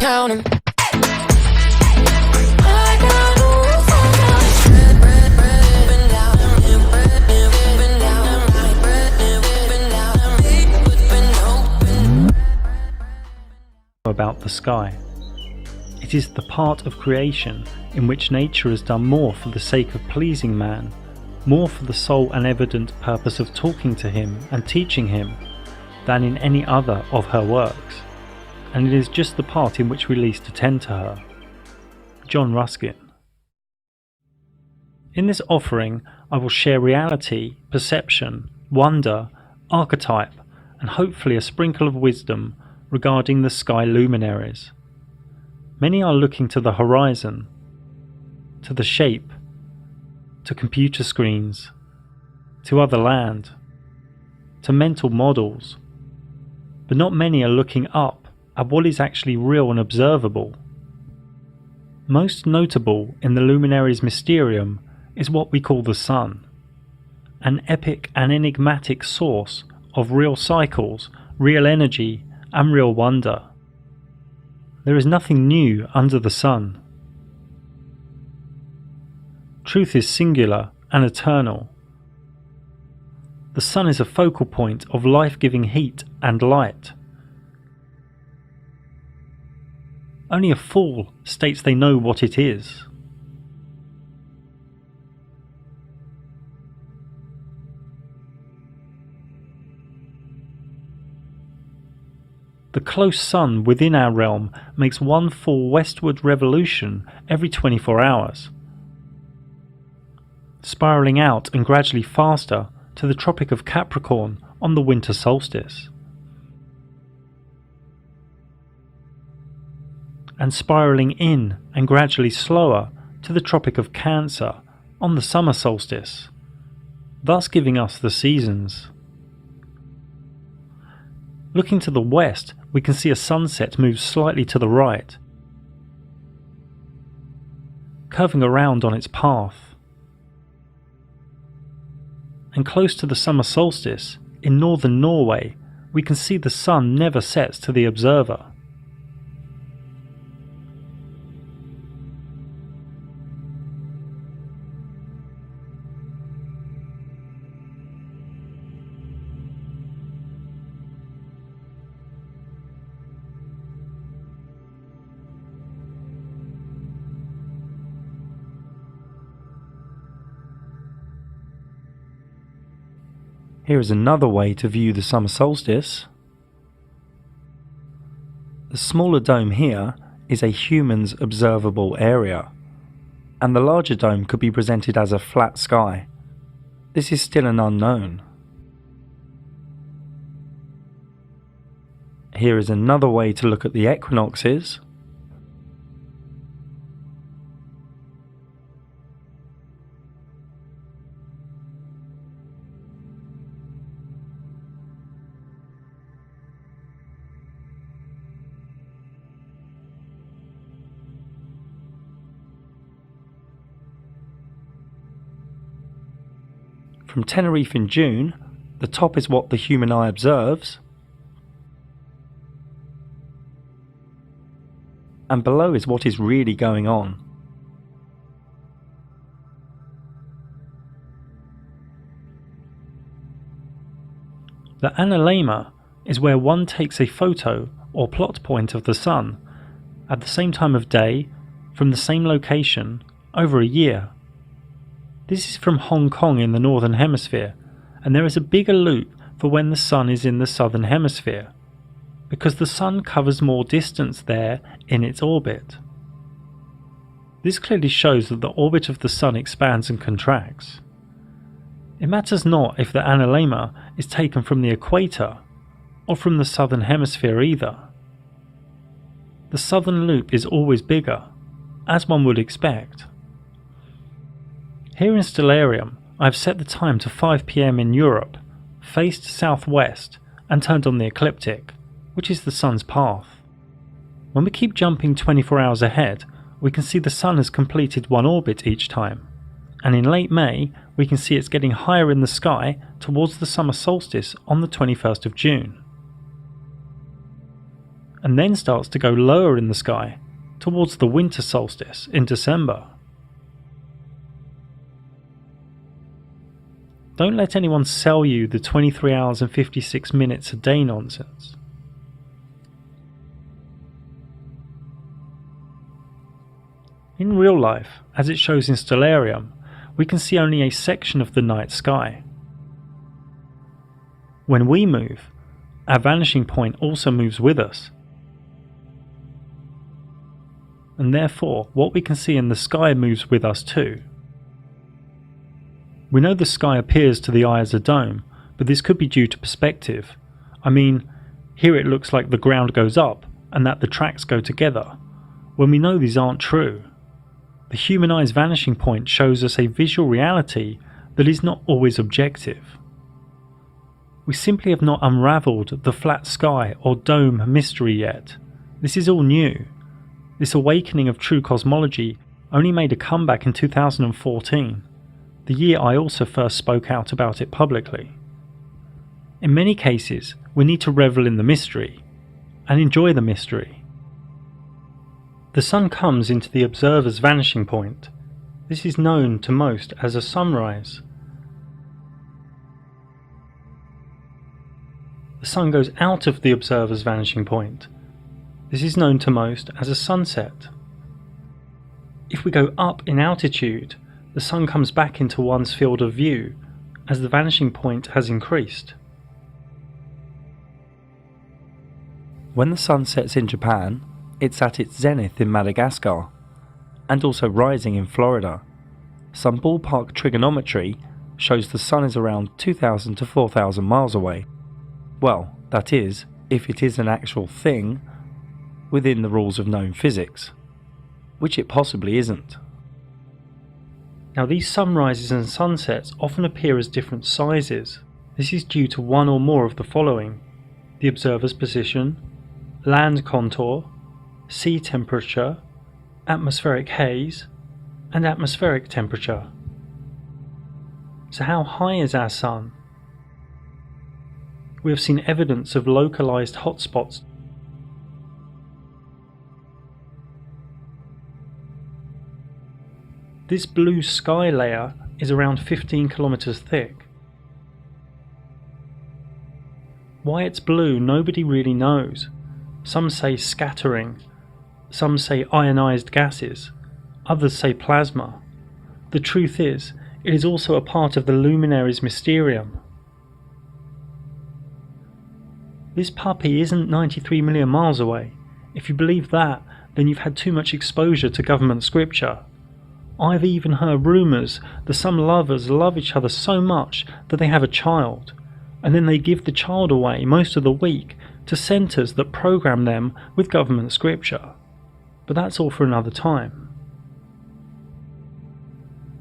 count 'em. About the sky. It is the part of creation in which nature has done more for the sake of pleasing man, more for the sole and evident purpose of talking to him and teaching him, than in any other of her works, and it is just the part in which we least attend to her. John Ruskin. In this offering I will share reality, perception, wonder, archetype, and hopefully a sprinkle of wisdom regarding the sky luminaries. Many are looking to the horizon, to the shape, to computer screens, to other land, to mental models, but not many are looking up at what is actually real and observable. Most notable in the luminaries' mysterium is what we call the sun, an epic and enigmatic source of real cycles, real energy, and real wonder. There is nothing new under the sun. Truth is singular and eternal. The sun is a focal point of life-giving heat and light. Only a fool states they know what it is. The close sun within our realm makes one full westward revolution every 24 hours, spiralling out and gradually faster to the Tropic of Capricorn on the winter solstice, and spiralling in and gradually slower to the Tropic of Cancer on the summer solstice, thus giving us the seasons. Looking to the west, we can see a sunset move slightly to the right, curving around on its path. And close to the summer solstice, in northern Norway, we can see the sun never sets to the observer. Here is another way to view the summer solstice. The smaller dome here is a human's observable area, and the larger dome could be presented as a flat sky. This is still an unknown. Here is another way to look at the equinoxes. From Tenerife in June, the top is what the human eye observes, and below is what is really going on. The analemma is where one takes a photo or plot point of the sun at the same time of day, from the same location, over a year. This is from Hong Kong in the Northern Hemisphere, and there is a bigger loop for when the sun is in the Southern Hemisphere, because the sun covers more distance there in its orbit. This clearly shows that the orbit of the sun expands and contracts. It matters not if the analemma is taken from the equator or from the Southern Hemisphere either. The southern loop is always bigger, as one would expect. Here in Stellarium, I have set the time to 5 PM in Europe, faced southwest, and turned on the ecliptic, which is the sun's path. When we keep jumping 24 hours ahead, we can see the sun has completed one orbit each time, and in late May we can see it's getting higher in the sky towards the summer solstice on the 21st of June. and then starts to go lower in the sky towards the winter solstice in December. Don't let anyone sell you the 23 hours and 56 minutes a day nonsense. In real life, as it shows in Stellarium, we can see only a section of the night sky. When we move, our vanishing point also moves with us. And therefore, what we can see in the sky moves with us too. We know the sky appears to the eye as a dome, but this could be due to perspective. I mean, here it looks like the ground goes up and that the tracks go together, when we know these aren't true. The human eye's vanishing point shows us a visual reality that is not always objective. We simply have not unravelled the flat sky or dome mystery yet. This is all new. This awakening of true cosmology only made a comeback in 2014. The year I also first spoke out about it publicly. In many cases, we need to revel in the mystery and enjoy the mystery. The sun comes into the observer's vanishing point. This is known to most as a sunrise. The sun goes out of the observer's vanishing point. This is known to most as a sunset. If we go up in altitude, the sun comes back into one's field of view as the vanishing point has increased. When the sun sets in Japan, it's at its zenith in Madagascar, and also rising in Florida. Some ballpark trigonometry shows the sun is around 2,000 to 4,000 miles away. Well, that is, if it is an actual thing within the rules of known physics, which it possibly isn't. Now, these sunrises and sunsets often appear as different sizes. This is due to one or more of the following: the observer's position, land contour, sea temperature, atmospheric haze, and atmospheric temperature. So how high is our sun? We have seen evidence of localized hotspots. This blue sky layer is around 15 kilometers thick. Why it's blue, nobody really knows. Some say scattering, some say ionized gases, others say plasma. The truth is, it is also a part of the Luminaries mysterium. This puppy isn't 93 million miles away. If you believe that, then you've had too much exposure to government scripture. I've even heard rumours that some lovers love each other so much that they have a child, and then they give the child away most of the week to centres that program them with government scripture. But that's all for another time.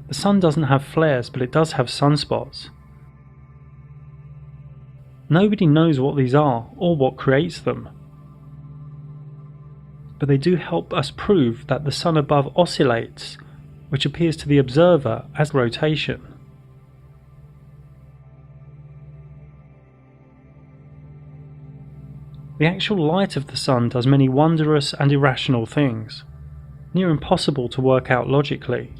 The sun doesn't have flares, but it does have sunspots. Nobody knows what these are or what creates them. But they do help us prove that the sun above oscillates, which appears to the observer as rotation. The actual light of the sun does many wondrous and irrational things, near impossible to work out logically.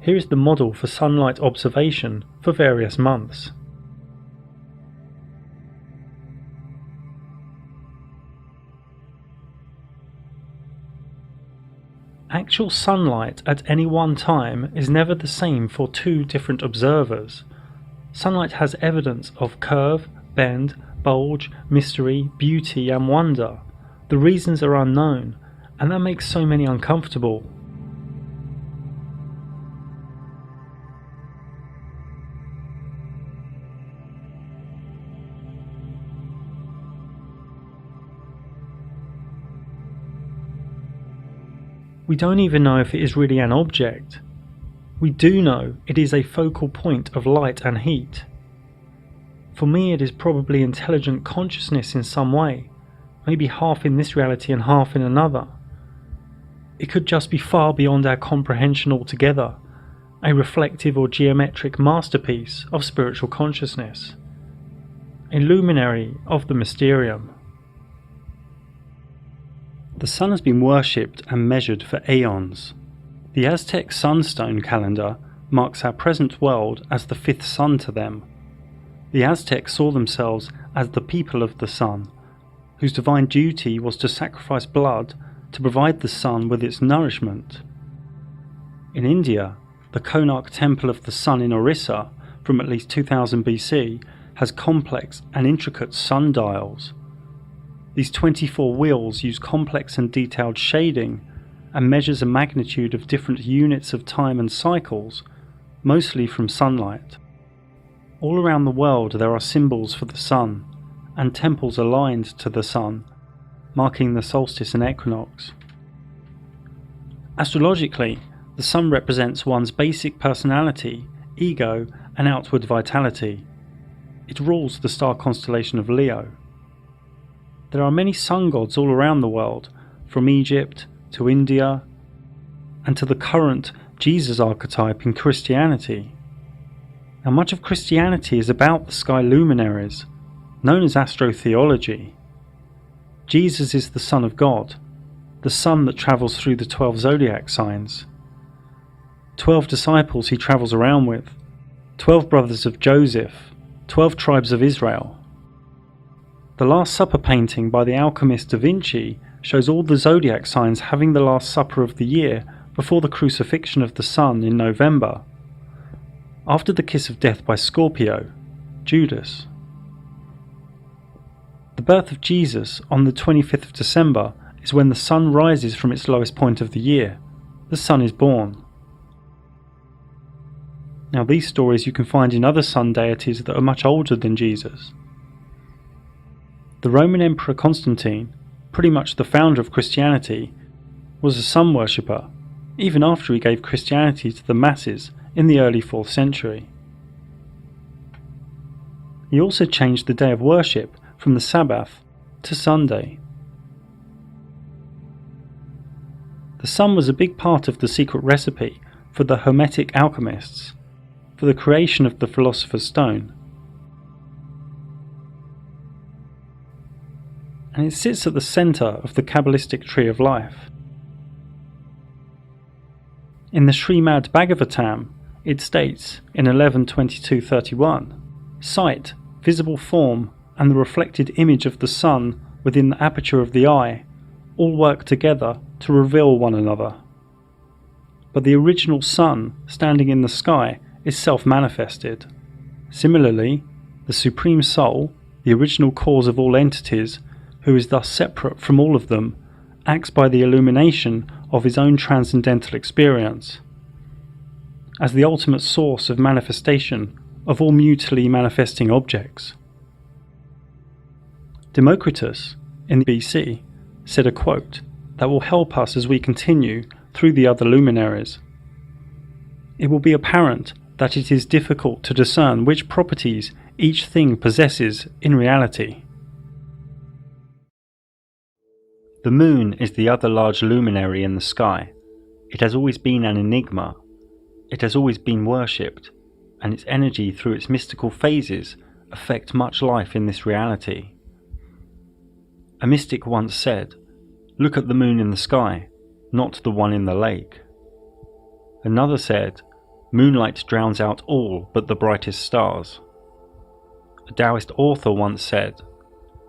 Here is the model for sunlight observation for various months. Actual sunlight at any one time is never the same for two different observers. Sunlight has evidence of curve, bend, bulge, mystery, beauty and wonder. The reasons are unknown, and that makes so many uncomfortable. We don't even know if it is really an object. We do know it is a focal point of light and heat. For me, it is probably intelligent consciousness in some way, maybe half in this reality and half in another. It could just be far beyond our comprehension altogether, a reflective or geometric masterpiece of spiritual consciousness, a luminary of the mysterium. The sun has been worshipped and measured for eons. The Aztec sunstone calendar marks our present world as the fifth sun to them. The Aztecs saw themselves as the people of the sun, whose divine duty was to sacrifice blood to provide the sun with its nourishment. In India, the Konark Temple of the Sun in Orissa, from at least 2000 BC, has complex and intricate sundials. These 24 wheels use complex and detailed shading and measures a magnitude of different units of time and cycles, mostly from sunlight. All around the world there are symbols for the sun, and temples aligned to the sun, marking the solstice and equinox. Astrologically, the sun represents one's basic personality, ego, and outward vitality. It rules the star constellation of Leo. There are many sun gods all around the world, from Egypt to India, and to the current Jesus archetype in Christianity. Now, much of Christianity is about the sky luminaries, known as astrotheology. Jesus is the Son of God, the sun that travels through the 12 zodiac signs. 12 disciples he travels around with, 12 brothers of Joseph, 12 tribes of Israel. The Last Supper painting by the alchemist Da Vinci shows all the zodiac signs having the Last Supper of the year before the crucifixion of the sun in November. After the kiss of death by Scorpio, Judas. The birth of Jesus on the 25th of December is when the sun rises from its lowest point of the year. The sun is born. Now, these stories you can find in other sun deities that are much older than Jesus. The Roman Emperor Constantine, pretty much the founder of Christianity, was a sun worshipper, even after he gave Christianity to the masses in the early 4th century. He also changed the day of worship from the Sabbath to Sunday. The sun was a big part of the secret recipe for the Hermetic alchemists, for the creation of the Philosopher's Stone. And it sits at the centre of the Kabbalistic tree of life. In the Srimad Bhagavatam, it states in 11.22.31, sight, visible form, and the reflected image of the sun within the aperture of the eye all work together to reveal one another. But the original sun standing in the sky is self-manifested. Similarly, the Supreme Soul, the original cause of all entities, who is thus separate from all of them, acts by the illumination of his own transcendental experience. As the ultimate source of manifestation of all mutually manifesting objects. Democritus, in BC, said a quote that will help us as we continue through the other luminaries. It will be apparent that it is difficult to discern which properties each thing possesses in reality. The moon is the other large luminary in the sky. It has always been an enigma. It has always been worshipped, and its energy through its mystical phases affect much life in this reality. A mystic once said, "Look at the moon in the sky, not the one in the lake." Another said, "Moonlight drowns out all but the brightest stars." A Taoist author once said,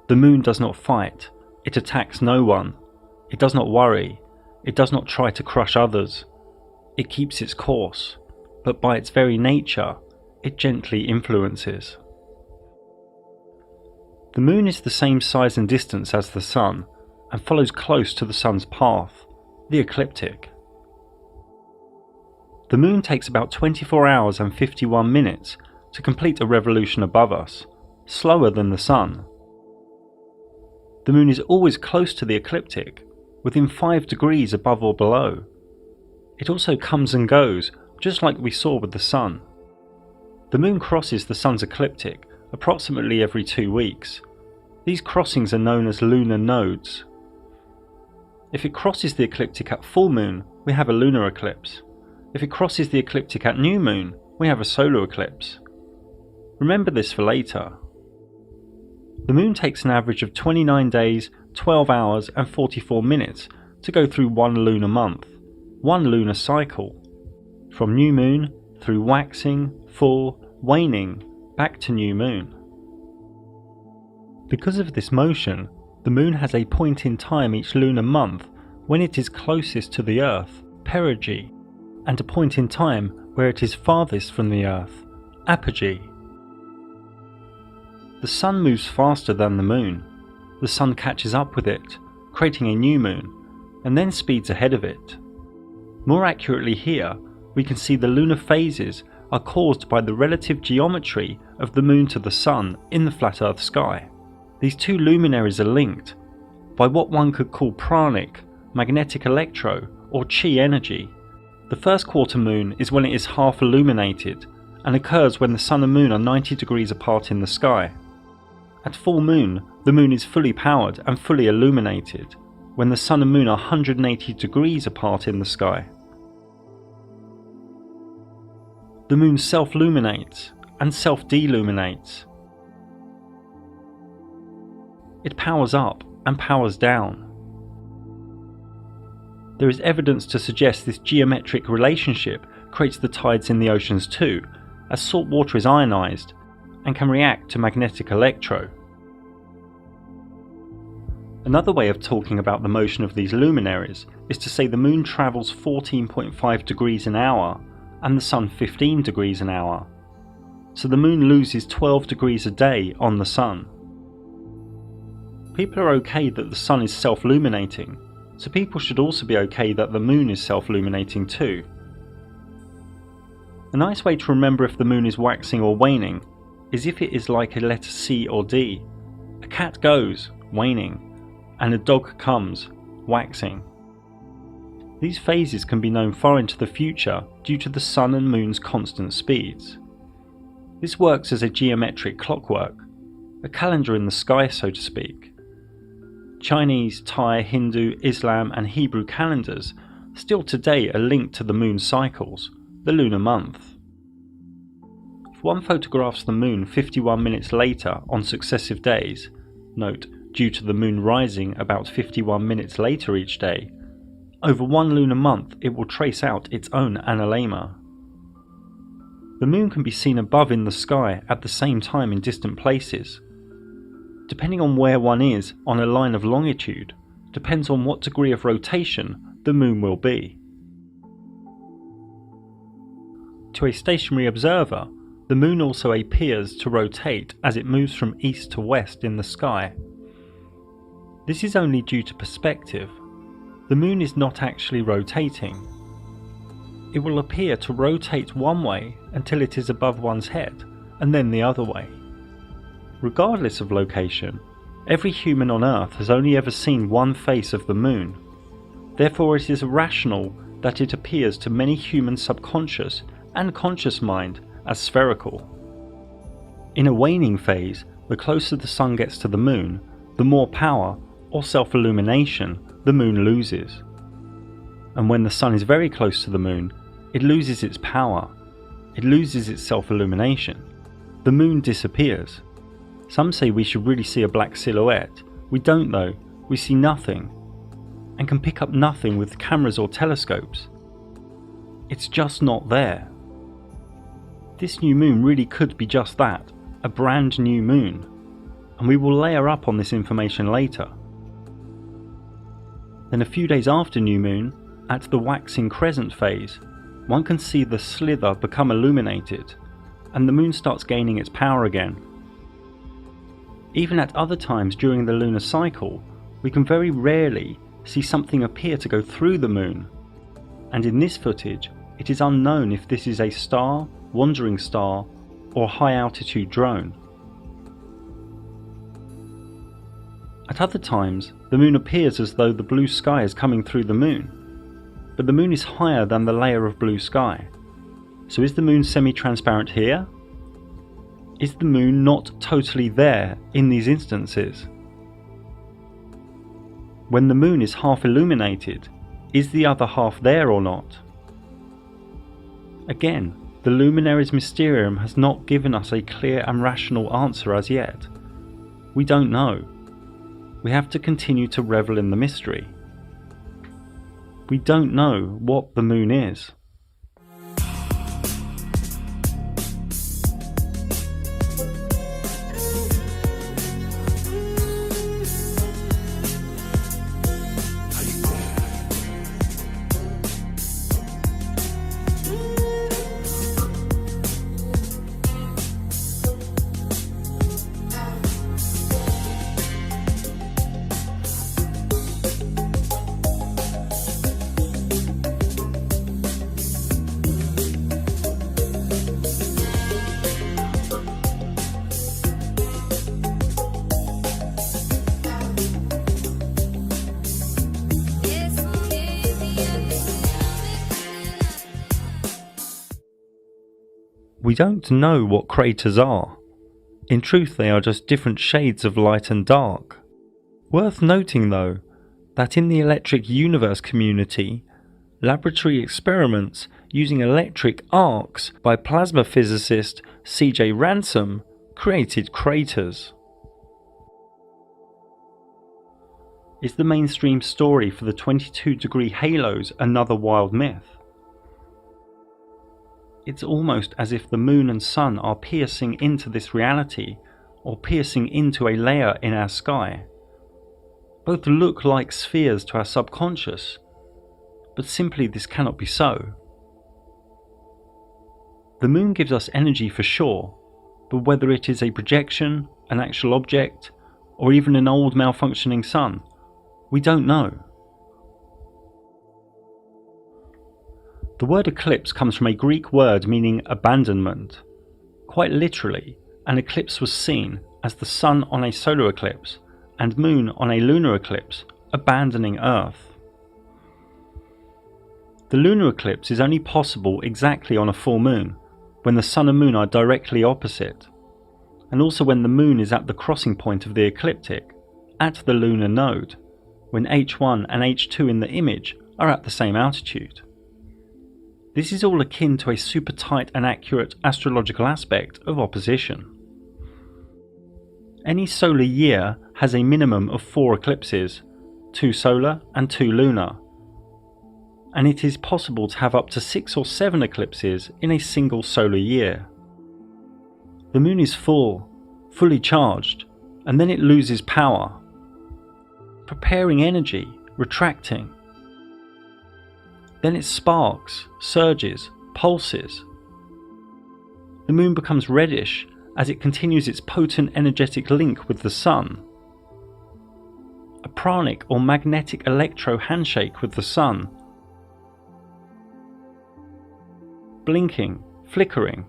"The moon does not fight, it attacks no one, it does not worry, it does not try to crush others, it keeps its course, but by its very nature, it gently influences." The moon is the same size and distance as the sun, and follows close to the sun's path, the ecliptic. The moon takes about 24 hours and 51 minutes to complete a revolution above us, slower than the sun. The moon is always close to the ecliptic, within 5 degrees above or below. It also comes and goes, just like we saw with the sun. The moon crosses the sun's ecliptic approximately every 2 weeks. These crossings are known as lunar nodes. If it crosses the ecliptic at full moon, we have a lunar eclipse. If it crosses the ecliptic at new moon, we have a solar eclipse. Remember this for later. The moon takes an average of 29 days, 12 hours and 44 minutes to go through one lunar month, one lunar cycle, from new moon through waxing, full, waning, back to new moon. Because of this motion, the moon has a point in time each lunar month when it is closest to the Earth, perigee, and a point in time where it is farthest from the Earth, apogee. The Sun moves faster than the moon. The Sun catches up with it, creating a new moon, and then speeds ahead of it. More accurately here, we can see the lunar phases are caused by the relative geometry of the moon to the Sun in the flat Earth sky. These two luminaries are linked by what one could call pranic, magnetic electro, or chi energy. The first quarter moon is when it is half illuminated and occurs when the Sun and Moon are 90 degrees apart in the sky. At full moon, the moon is fully powered and fully illuminated when the Sun and Moon are 180 degrees apart in the sky. The moon self-luminates and self-deluminates. It powers up and powers down. There is evidence to suggest this geometric relationship creates the tides in the oceans too, as salt water is ionized and can react to magnetic electro. Another way of talking about the motion of these luminaries is to say the moon travels 14.5 degrees an hour and the Sun 15 degrees an hour. So the moon loses 12 degrees a day on the Sun. People are okay that the Sun is self-luminating, so people should also be okay that the moon is self-luminating too. A nice way to remember if the moon is waxing or waning is if it is like a letter C or D. A cat goes, waning, and a dog comes, waxing. These phases can be known far into the future due to the Sun and Moon's constant speeds. This works as a geometric clockwork, a calendar in the sky so to speak. Chinese, Thai, Hindu, Islam and Hebrew calendars still today are linked to the moon cycles, the lunar month. If one photographs the moon 51 minutes later on successive days, note due to the moon rising about 51 minutes later each day, over one lunar month it will trace out its own analemma. The moon can be seen above in the sky at the same time in distant places. Depending on where one is on a line of longitude, depends on what degree of rotation the moon will be. To a stationary observer, the moon also appears to rotate as it moves from east to west in the sky. This is only due to perspective. The moon is not actually rotating. It will appear to rotate one way until it is above one's head, and then the other way. Regardless of location, every human on Earth has only ever seen one face of the moon. Therefore it is rational that it appears to many human subconscious and conscious mind as spherical. In a waning phase, the closer the Sun gets to the moon, the more power, or self-illumination, the moon loses. And when the Sun is very close to the moon, it loses its power, it loses its self-illumination. The moon disappears. Some say we should really see a black silhouette. We don't though, we see nothing, and can pick up nothing with cameras or telescopes. It's just not there. This new moon really could be just that, a brand new moon, and we will layer up on this information later. Then a few days after new moon, at the waxing crescent phase, one can see the slither become illuminated, and the moon starts gaining its power again. Even at other times during the lunar cycle, we can very rarely see something appear to go through the moon, and in this footage it is unknown if this is a star, wandering star, or high altitude drone. At other times, the moon appears as though the blue sky is coming through the moon, but the moon is higher than the layer of blue sky. So is the moon semi-transparent here? Is the moon not totally there in these instances? When the moon is half illuminated, is the other half there or not? Again, the Luminaries Mysterium has not given us a clear and rational answer as yet. We don't know. we have to continue to revel in the mystery. We don't know what the moon is. We don't know what craters are. In truth, they are just different shades of light and dark. Worth noting though, that in the electric universe community, laboratory experiments using electric arcs by plasma physicist C.J. Ransom created craters. Is the mainstream story for the 22-degree halos another wild myth? It's almost as if the moon and sun are piercing into this reality, or piercing into a layer in our sky. Both look like spheres to our subconscious, but simply this cannot be so. The moon gives us energy for sure, but whether it is a projection, an actual object, or even an old malfunctioning sun, we don't know. The word eclipse comes from a Greek word meaning abandonment. Quite literally, an eclipse was seen as the sun on a solar eclipse and moon on a lunar eclipse, abandoning Earth. The lunar eclipse is only possible exactly on a full moon, when the sun and moon are directly opposite, and also when the moon is at the crossing point of the ecliptic, at the lunar node, when H1 and H2 in the image are at the same altitude. This is all akin to a super tight and accurate astrological aspect of opposition. Any solar year has a minimum of 4 eclipses, 2 solar and 2 lunar, and it is possible to have up to 6 or 7 eclipses in a single solar year. The moon is full, fully charged, and then it loses power, preparing energy, retracting. Then it sparks, surges, pulses. The moon becomes reddish as it continues its potent energetic link with the sun. A pranic or magnetic electro handshake with the sun. Blinking, flickering.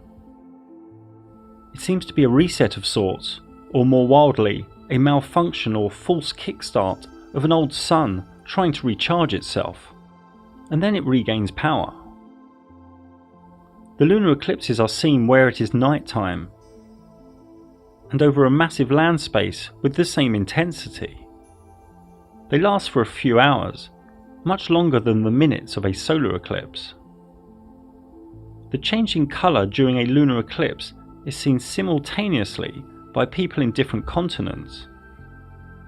It seems to be a reset of sorts, or more wildly, a malfunction or false kickstart of an old sun trying to recharge itself. And then it regains power. The lunar eclipses are seen where it is night time, and over a massive land space with the same intensity. They last for a few hours, much longer than the minutes of a solar eclipse. The change in colour during a lunar eclipse is seen simultaneously by people in different continents,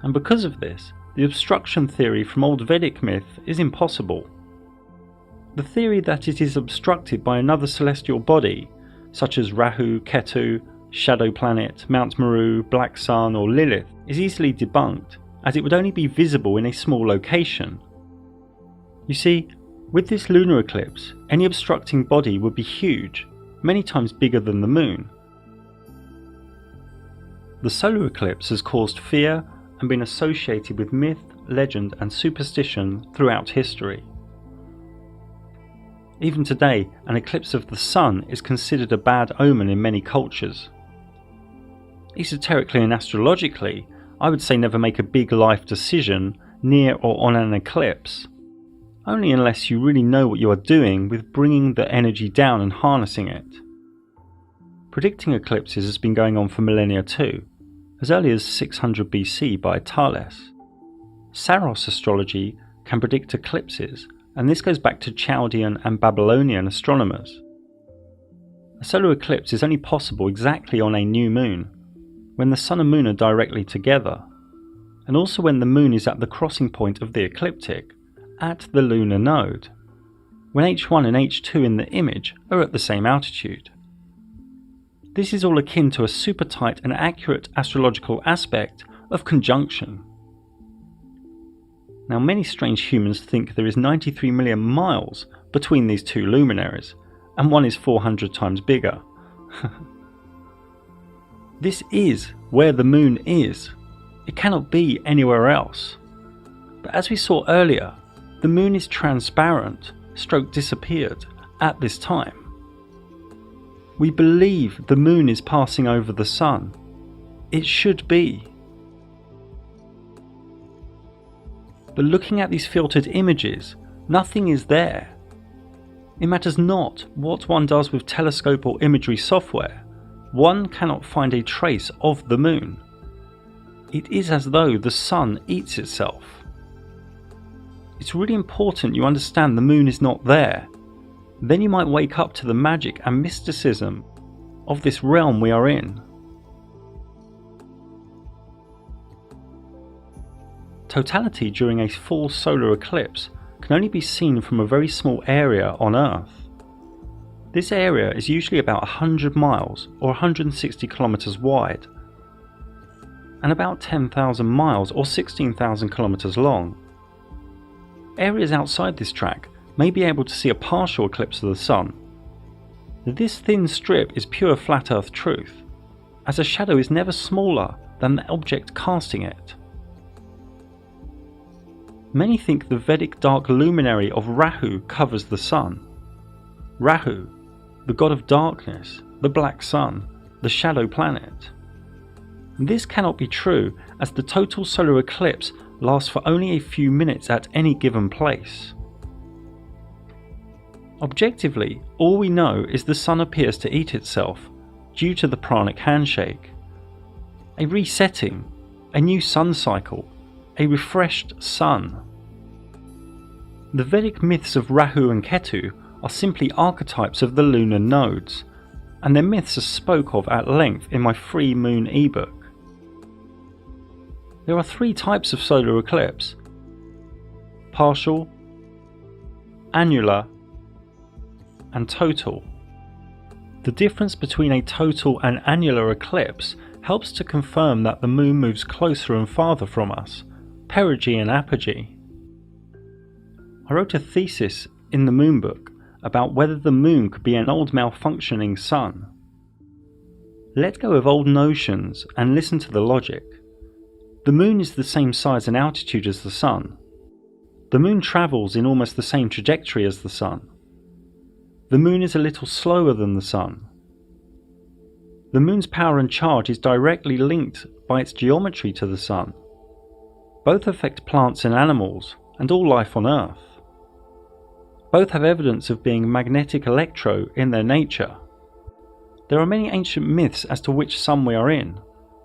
and because of this, the obstruction theory from old Vedic myth is impossible. The theory that it is obstructed by another celestial body, such as Rahu, Ketu, Shadow Planet, Mount Meru, Black Sun or Lilith, is easily debunked, as it would only be visible in a small location. You see, with this lunar eclipse, any obstructing body would be huge, many times bigger than the moon. The solar eclipse has caused fear and been associated with myth, legend and superstition throughout history. Even today, an eclipse of the sun is considered a bad omen in many cultures. Esoterically and astrologically, I would say never make a big life decision near or on an eclipse, only unless you really know what you are doing with bringing the energy down and harnessing it. Predicting eclipses has been going on for millennia too, as early as 600 BC by Thales. Saros astrology can predict eclipses, and this goes back to Chaldean and Babylonian astronomers. A solar eclipse is only possible exactly on a new moon, when the sun and moon are directly together, and also when the moon is at the crossing point of the ecliptic, at the lunar node, when H1 and H2 in the image are at the same altitude. This is all akin to a super tight and accurate astrological aspect of conjunction. Now, many strange humans think there is 93 million miles between these two luminaries, and one is 400 times bigger. This is where the moon is. It cannot be anywhere else. But as we saw earlier, the moon is transparent, stroke disappeared, at this time. We believe the moon is passing over the sun. It should be. But looking at these filtered images, nothing is there. It matters not what one does with telescope or imagery software, one cannot find a trace of the moon. It is as though the sun eats itself. It's really important you understand the moon is not there. Then you might wake up to the magic and mysticism of this realm we are in. Totality during a full solar eclipse can only be seen from a very small area on Earth. This area is usually about 100 miles or 160 kilometers wide, and about 10,000 miles or 16,000 kilometers long. Areas outside this track may be able to see a partial eclipse of the sun. This thin strip is pure flat Earth truth, as a shadow is never smaller than the object casting it. Many think the Vedic dark luminary of Rahu covers the sun. Rahu, the god of darkness, the black sun, the shadow planet. This cannot be true, as the total solar eclipse lasts for only a few minutes at any given place. Objectively, all we know is the sun appears to eat itself due to the pranic handshake. A resetting, a new sun cycle, a refreshed sun. The Vedic myths of Rahu and Ketu are simply archetypes of the lunar nodes, and their myths are spoke of at length in my free moon ebook. There are three types of solar eclipse: partial, annular, and total. The difference between a total and annular eclipse helps to confirm that the moon moves closer and farther from us, perigee and apogee. I wrote a thesis in the moon book about whether the moon could be an old malfunctioning sun. Let go of old notions and listen to the logic. The moon is the same size and altitude as the sun. The moon travels in almost the same trajectory as the sun. The moon is a little slower than the sun. The moon's power and charge is directly linked by its geometry to the sun. Both affect plants and animals, and all life on Earth. Both have evidence of being magnetic electro in their nature. There are many ancient myths as to which sun we are in.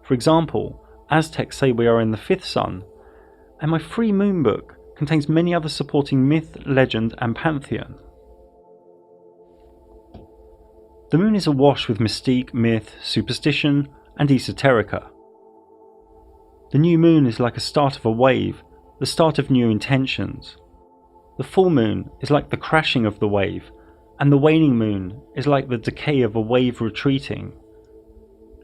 For example, Aztecs say we are in the fifth sun, and my free moon book contains many other supporting myth, legend, and pantheon. The moon is awash with mystique, myth, superstition, and esoterica. The new moon is like a start of a wave, the start of new intentions. The full moon is like the crashing of the wave, and the waning moon is like the decay of a wave retreating.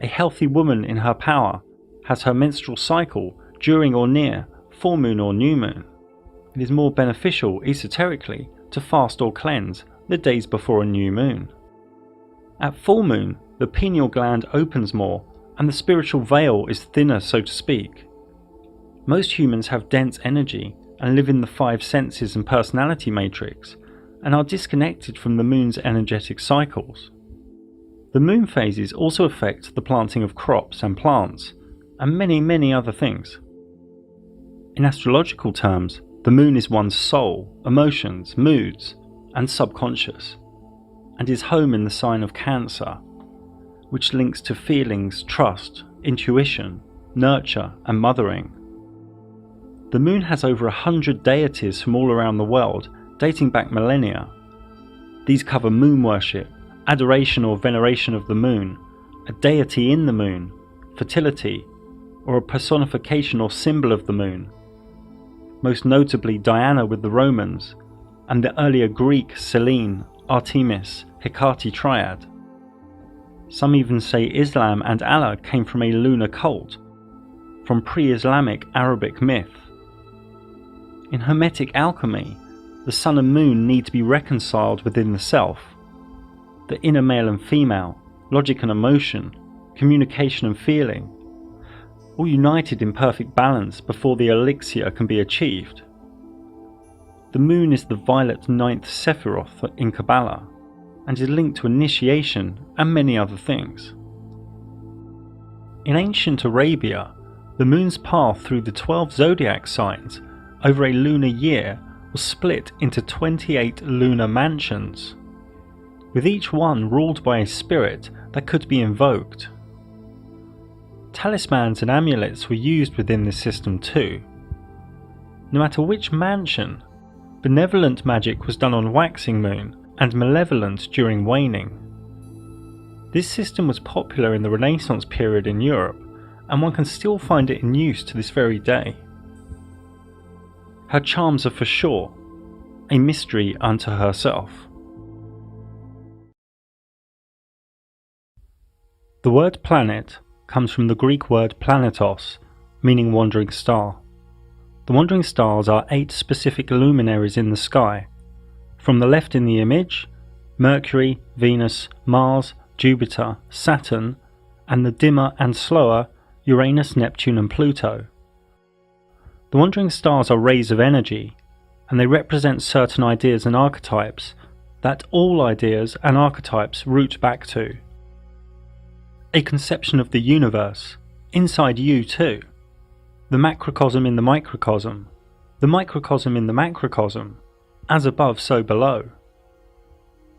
A healthy woman in her power has her menstrual cycle during or near full moon or new moon. It is more beneficial esoterically to fast or cleanse the days before a new moon. At full moon, the pineal gland opens more and the spiritual veil is thinner, so to speak. Most humans have dense energy and live in the five senses and personality matrix, and are disconnected from the moon's energetic cycles. The moon phases also affect the planting of crops and plants, and many other things. In astrological terms, the moon is one's soul, emotions, moods, and subconscious, and is home in the sign of Cancer, which links to feelings, trust, intuition, nurture, and mothering. The moon has over 100 deities from all around the world, dating back millennia. These cover moon worship, adoration or veneration of the moon, a deity in the moon, fertility, or a personification or symbol of the moon, most notably Diana with the Romans, and the earlier Greek Selene, Artemis, Hecate triad. Some even say Islam and Allah came from a lunar cult, from pre-Islamic Arabic myth. In Hermetic alchemy, the sun and moon need to be reconciled within the self. The inner male and female, logic and emotion, communication and feeling, all united in perfect balance before the elixir can be achieved. The moon is the violet ninth Sephiroth in Kabbalah, and is linked to initiation and many other things. In ancient Arabia, the moon's path through the 12 zodiac signs over a lunar year was split into 28 lunar mansions, with each one ruled by a spirit that could be invoked. Talismans and amulets were used within this system too. No matter which mansion, benevolent magic was done on waxing moon and malevolent during waning. This system was popular in the Renaissance period in Europe, and one can still find it in use to this very day. Her charms are for sure a mystery unto herself. The word planet comes from the Greek word planetos, meaning wandering star. The wandering stars are 8 specific luminaries in the sky. From the left in the image, Mercury, Venus, Mars, Jupiter, Saturn, and the dimmer and slower Uranus, Neptune and Pluto. The wandering stars are rays of energy, and they represent certain ideas and archetypes that all ideas and archetypes root back to. A conception of the universe, inside you too. The macrocosm in the microcosm, the microcosm in the macrocosm, as above so below.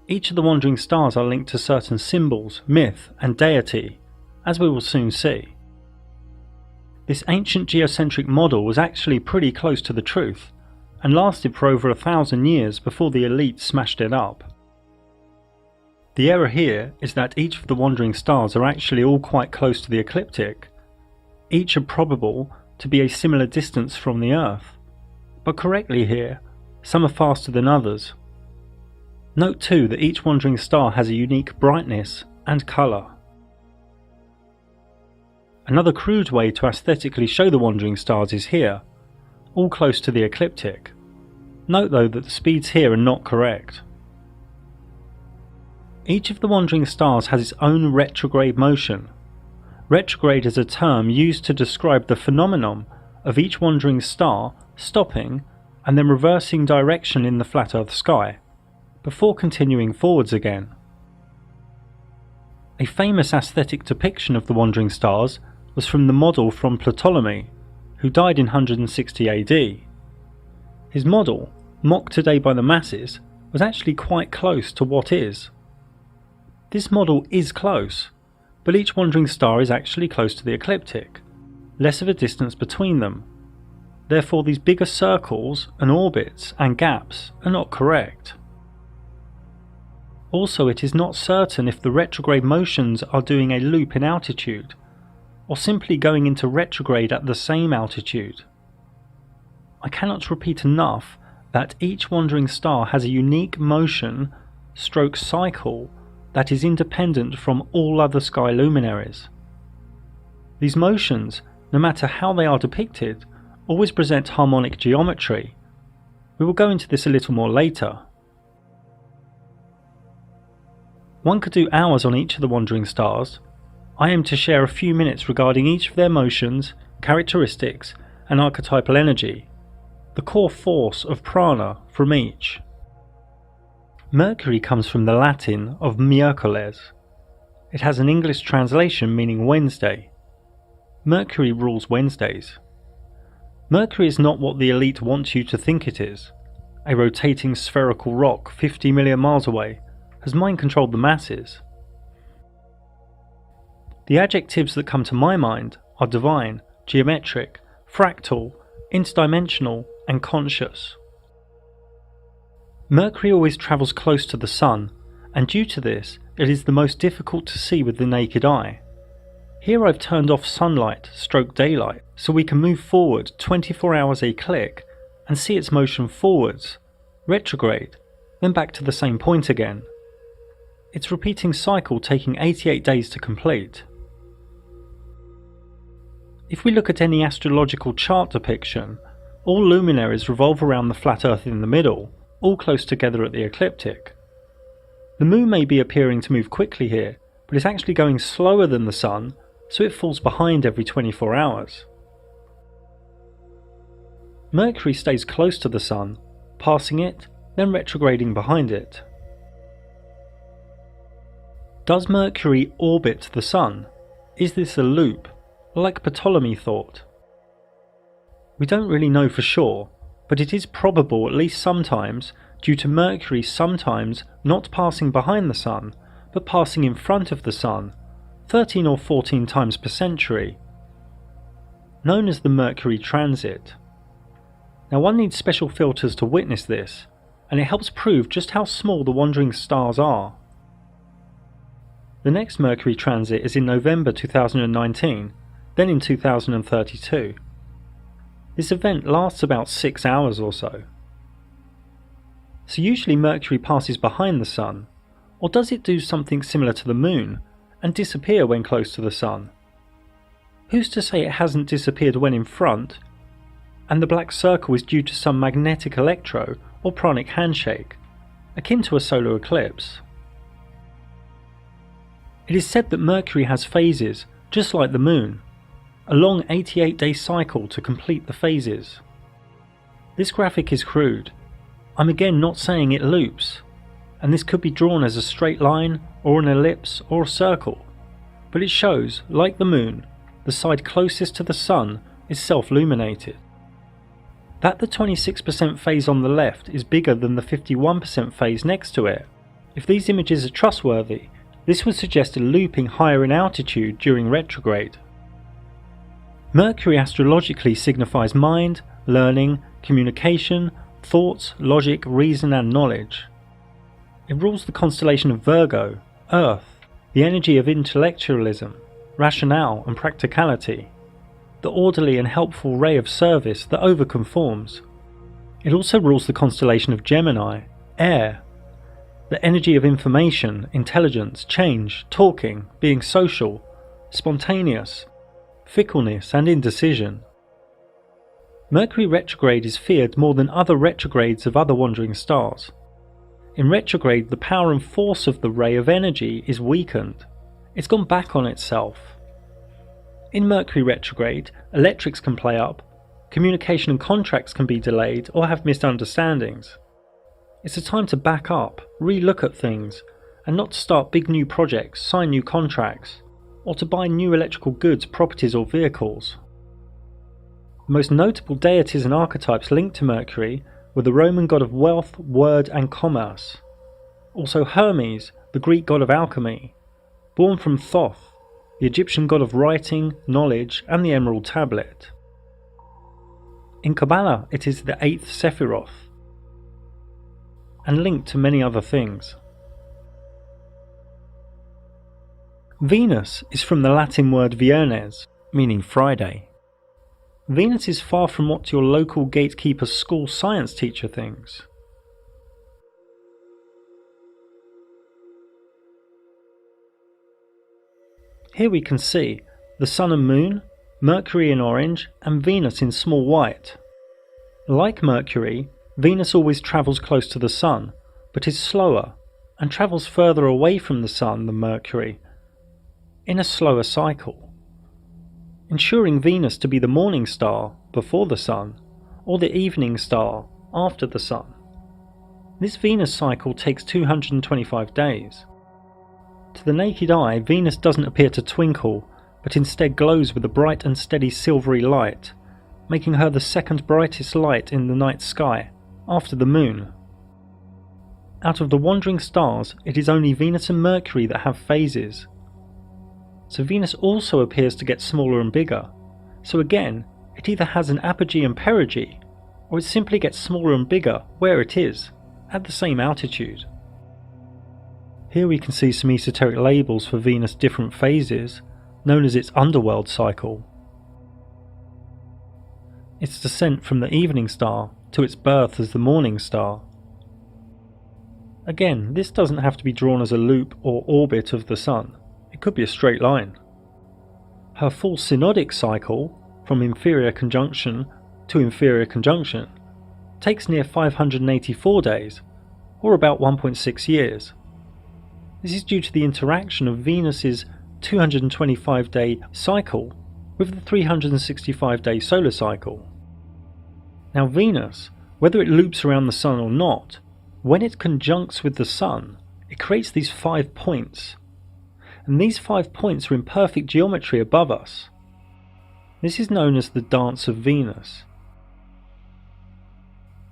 Each of the wandering stars are linked to certain symbols, myth and deity, as we will soon see. This ancient geocentric model was actually pretty close to the truth, and lasted for over 1,000 years before the elite smashed it up. The error here is that each of the wandering stars are actually all quite close to the ecliptic. Each are probable to be a similar distance from the Earth, but correctly here, some are faster than others. Note too that each wandering star has a unique brightness and colour. Another crude way to aesthetically show the wandering stars is here, all close to the ecliptic. Note though that the speeds here are not correct. Each of the wandering stars has its own retrograde motion. Retrograde is a term used to describe the phenomenon of each wandering star stopping and then reversing direction in the flat Earth sky, before continuing forwards again. A famous aesthetic depiction of the wandering stars was from the model from Ptolemy, who died in 160 AD. His model, mocked today by the masses, was actually quite close to what is. This model is close, but each wandering star is actually close to the ecliptic, less of a distance between them. Therefore these bigger circles and orbits and gaps are not correct. Also, it is not certain if the retrograde motions are doing a loop in altitude, or simply going into retrograde at the same altitude. I cannot repeat enough that each wandering star has a unique motion stroke cycle that is independent from all other sky luminaries. These motions, no matter how they are depicted, always present harmonic geometry. We will go into this a little more later. One could do hours on each of the wandering stars. I aim to share a few minutes regarding each of their motions, characteristics and archetypal energy, the core force of prana from each. Mercury comes from the Latin of miércoles. It has an English translation meaning Wednesday. Mercury rules Wednesdays. Mercury is not what the elite want you to think it is, a rotating spherical rock 50 million miles away, has mind-controlled the masses. The adjectives that come to my mind are divine, geometric, fractal, interdimensional and conscious. Mercury always travels close to the Sun, and due to this it is the most difficult to see with the naked eye. Here I've turned off sunlight stroke daylight so we can move forward 24 hours a click and see its motion forwards, retrograde, then back to the same point again. Its repeating cycle taking 88 days to complete. If we look at any astrological chart depiction, all luminaries revolve around the flat Earth in the middle, all close together at the ecliptic. The Moon may be appearing to move quickly here, but it's actually going slower than the Sun, so it falls behind every 24 hours. Mercury stays close to the Sun, passing it, then retrograding behind it. Does Mercury orbit the Sun? Is this a loop, like Ptolemy thought? We don't really know for sure, but it is probable at least sometimes, due to Mercury sometimes not passing behind the Sun, but passing in front of the Sun, 13 or 14 times per century, known as the Mercury transit. Now one needs special filters to witness this, and it helps prove just how small the wandering stars are. The next Mercury transit is in November 2019, then in 2032. This event lasts about 6 hours or so. So usually Mercury passes behind the Sun, or does it do something similar to the Moon and disappear when close to the Sun? Who's to say it hasn't disappeared when in front, and the black circle is due to some magnetic electro or pranic handshake, akin to a solar eclipse? It is said that Mercury has phases, just like the Moon, a long 88-day cycle to complete the phases. This graphic is crude. I'm again not saying it loops, and this could be drawn as a straight line or an ellipse or a circle, but it shows, like the Moon, the side closest to the Sun is self-luminated. That the 26% phase on the left is bigger than the 51% phase next to it. If these images are trustworthy, this would suggest a looping higher in altitude during retrograde. Mercury astrologically signifies mind, learning, communication, thoughts, logic, reason and knowledge. It rules the constellation of Virgo, Earth, the energy of intellectualism, rationale and practicality, the orderly and helpful ray of service that overconforms. It also rules the constellation of Gemini, Air, the energy of information, intelligence, change, talking, being social, spontaneous, fickleness and indecision. Mercury retrograde is feared more than other retrogrades of other wandering stars. In retrograde, the power and force of the ray of energy is weakened. It's gone back on itself. In Mercury retrograde, electrics can play up, communication and contracts can be delayed or have misunderstandings. It's a time to back up, re-look at things, and not to start big new projects, sign new contracts, or to buy new electrical goods, properties or vehicles. The most notable deities and archetypes linked to Mercury were the Roman god of wealth, word and commerce, also Hermes, the Greek god of alchemy, born from Thoth, the Egyptian god of writing, knowledge and the Emerald Tablet. In Kabbalah it is the 8th Sephiroth, and linked to many other things. Venus is from the Latin word Viernes, meaning Friday. Venus is far from what your local gatekeeper school science teacher thinks. Here we can see the Sun and Moon, Mercury in orange and Venus in small white. Like Mercury, Venus always travels close to the Sun, but is slower and travels further away from the Sun than Mercury, in a slower cycle, ensuring Venus to be the morning star before the Sun, or the evening star after the Sun. This Venus cycle takes 225 days. To the naked eye, Venus doesn't appear to twinkle, but instead glows with a bright and steady silvery light, making her the second brightest light in the night sky, after the Moon. Out of the wandering stars, it is only Venus and Mercury that have phases. So Venus also appears to get smaller and bigger. So again, it either has an apogee and perigee, or it simply gets smaller and bigger where it is, at the same altitude. Here we can see some esoteric labels for Venus' different phases, known as its underworld cycle. Its descent from the evening star to its birth as the morning star. Again, this doesn't have to be drawn as a loop or orbit of the Sun. It could be a straight line. Her full synodic cycle, from inferior conjunction to inferior conjunction, takes near 584 days, or about 1.6 years. This is due to the interaction of Venus's 225-day cycle with the 365-day solar cycle. Now Venus, whether it loops around the Sun or not, when it conjuncts with the Sun, it creates these 5 points. And these 5 points are in perfect geometry above us. This is known as the dance of Venus.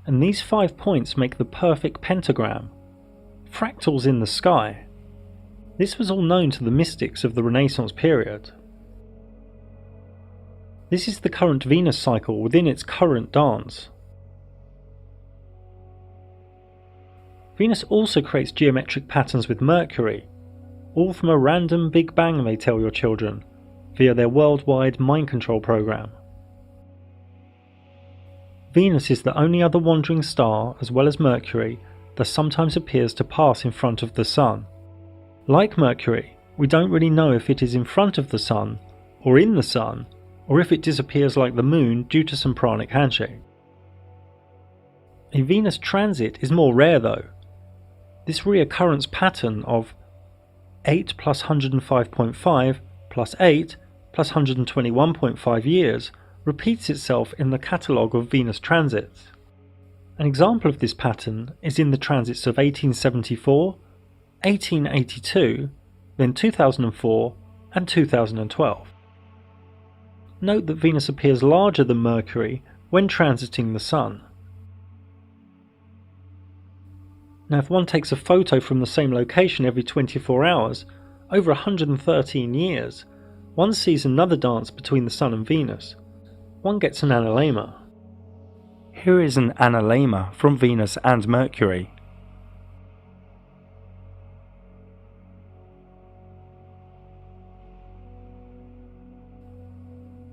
And these 5 points make the perfect pentagram, fractals in the sky. This was all known to the mystics of the Renaissance period. This is the current Venus cycle within its current dance. Venus also creates geometric patterns with Mercury, all from a random Big Bang, they tell your children, via their worldwide mind control program. Venus is the only other wandering star, as well as Mercury, that sometimes appears to pass in front of the Sun. Like Mercury, we don't really know if it is in front of the Sun, or in the Sun, or if it disappears like the Moon due to some pranic handshake. A Venus transit is more rare though. This reoccurrence pattern of 8 plus 105.5 plus 8 plus 121.5 years repeats itself in the catalogue of Venus transits. An example of this pattern is in the transits of 1874, 1882, then 2004 and 2012. Note that Venus appears larger than Mercury when transiting the Sun. Now if one takes a photo from the same location every 24 hours, over 113 years, one sees another dance between the Sun and Venus. One gets an analemma. Here is an analemma from Venus and Mercury.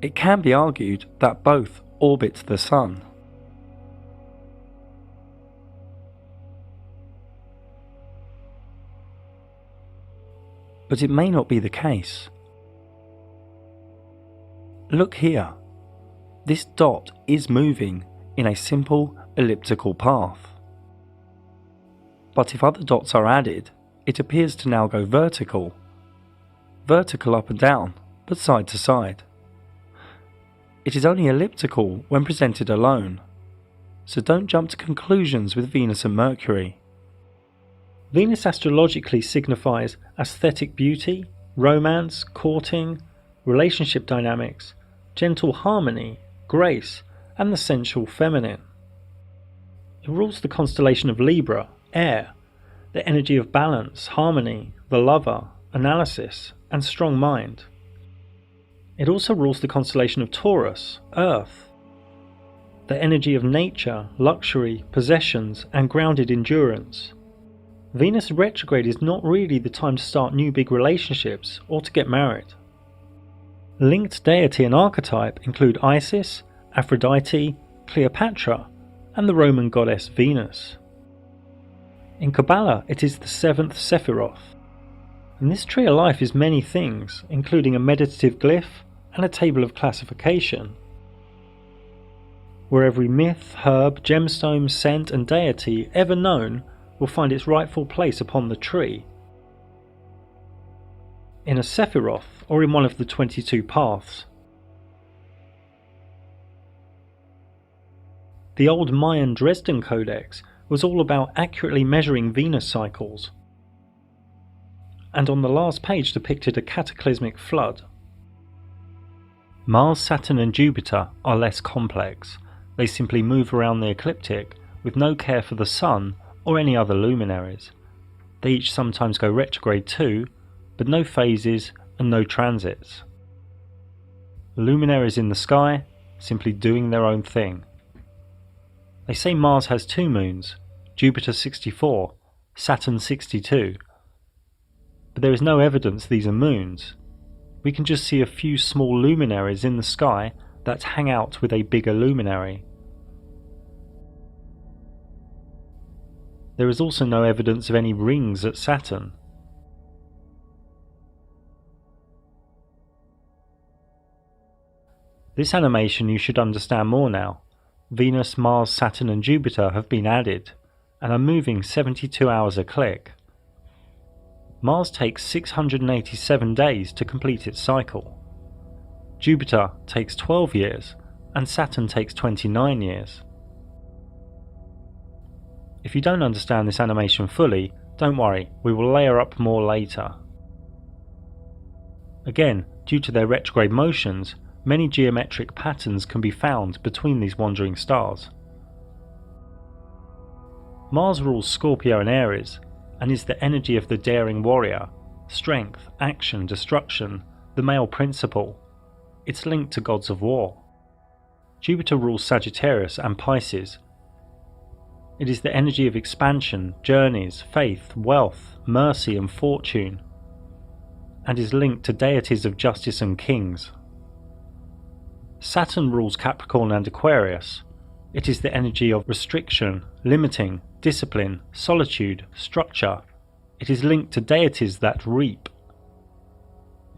It can be argued that both orbit the Sun. But it may not be the case. Look here. This dot is moving in a simple elliptical path. But if other dots are added, it appears to now go vertical. Vertical up and down, but side to side. It is only elliptical when presented alone, so don't jump to conclusions with Venus and Mercury. Venus astrologically signifies aesthetic beauty, romance, courting, relationship dynamics, gentle harmony, grace, and the sensual feminine. It rules the constellation of Libra, air, the energy of balance, harmony, the lover, analysis, and strong mind. It also rules the constellation of Taurus, earth, the energy of nature, luxury, possessions, and grounded endurance. Venus retrograde is not really the time to start new big relationships or to get married. Linked deity and archetype include Isis, Aphrodite, Cleopatra, and the Roman goddess Venus. In Kabbalah, it is the 7th Sephiroth. And this tree of life is many things, including a meditative glyph and a table of classification, where every myth, herb, gemstone, scent, and deity ever known will find its rightful place upon the tree. In a Sephiroth, or in one of the 22 paths. The old Mayan Dresden Codex was all about accurately measuring Venus cycles, and on the last page depicted a cataclysmic flood. Mars, Saturn and Jupiter are less complex. They simply move around the ecliptic with no care for the Sun or any other luminaries. They each sometimes go retrograde too, but no phases and no transits. Luminaries in the sky, simply doing their own thing. They say Mars has 2 moons, Jupiter 64, Saturn 62, but there is no evidence these are moons. we can just see a few small luminaries in the sky that hang out with a bigger luminary. There is also no evidence of any rings at Saturn. This animation you should understand more now. Venus, Mars, Saturn and Jupiter have been added and are moving 72 hours a click. Mars takes 687 days to complete its cycle. Jupiter takes 12 years and Saturn takes 29 years. If you don't understand this animation fully, don't worry, we will layer up more later. Again, due to their retrograde motions, many geometric patterns can be found between these wandering stars. Mars rules Scorpio and Aries, and is the energy of the daring warrior, strength, action, destruction, the male principle. It's linked to gods of war. Jupiter rules Sagittarius and Pisces. It is the energy of expansion, journeys, faith, wealth, mercy and fortune, and is linked to deities of justice and kings. Saturn rules Capricorn and Aquarius. It is the energy of restriction, limiting, discipline, solitude, structure. It is linked to deities that reap.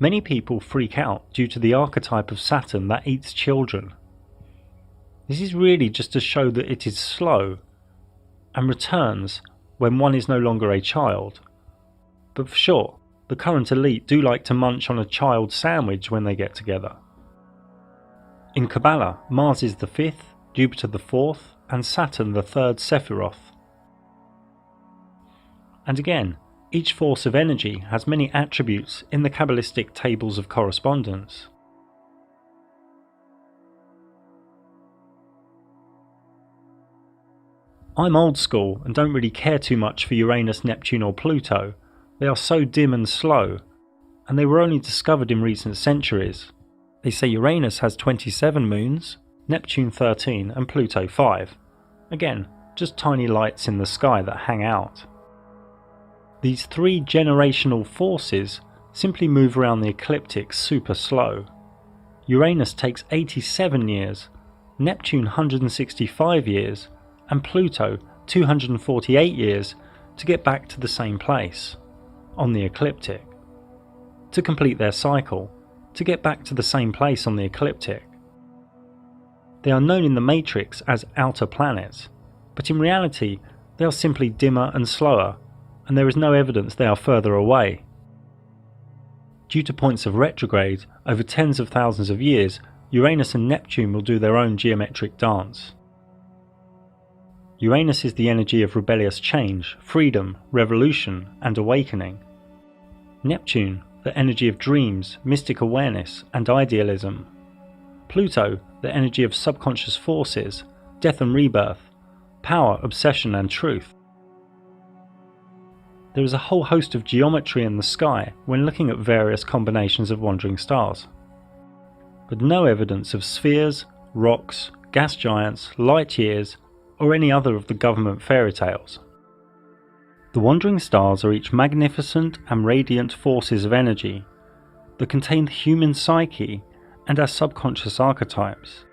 Many people freak out due to the archetype of Saturn that eats children. This is really just to show that it is slow and returns when one is no longer a child. But for sure, the current elite do like to munch on a child sandwich when they get together. In Kabbalah, Mars is the 5th, Jupiter the 4th, and Saturn the 3rd Sephiroth. And again, each force of energy has many attributes in the Kabbalistic tables of correspondence. I'm old school and don't really care too much for Uranus, Neptune or Pluto. They are so dim and slow, and they were only discovered in recent centuries. They say Uranus has 27 moons, Neptune 13 and Pluto 5. Again, just tiny lights in the sky that hang out. These three generational forces simply move around the ecliptic super slow. Uranus takes 87 years, Neptune 165 years, and Pluto 248 years to get back to the same place, on the ecliptic. To complete their cycle, to get back to the same place on the ecliptic. They are known in the matrix as outer planets, but in reality they are simply dimmer and slower, and there is no evidence they are further away. Due to points of retrograde over tens of thousands of years, Uranus and Neptune will do their own geometric dance. Uranus is the energy of rebellious change, freedom, revolution, and awakening. Neptune, the energy of dreams, mystic awareness, and idealism. Pluto, the energy of subconscious forces, death and rebirth, power, obsession, and truth. There is a whole host of geometry in the sky when looking at various combinations of wandering stars, but no evidence of spheres, rocks, gas giants, light years, or any other of the government fairy tales. The wandering stars are each magnificent and radiant forces of energy that contain the human psyche and our subconscious archetypes.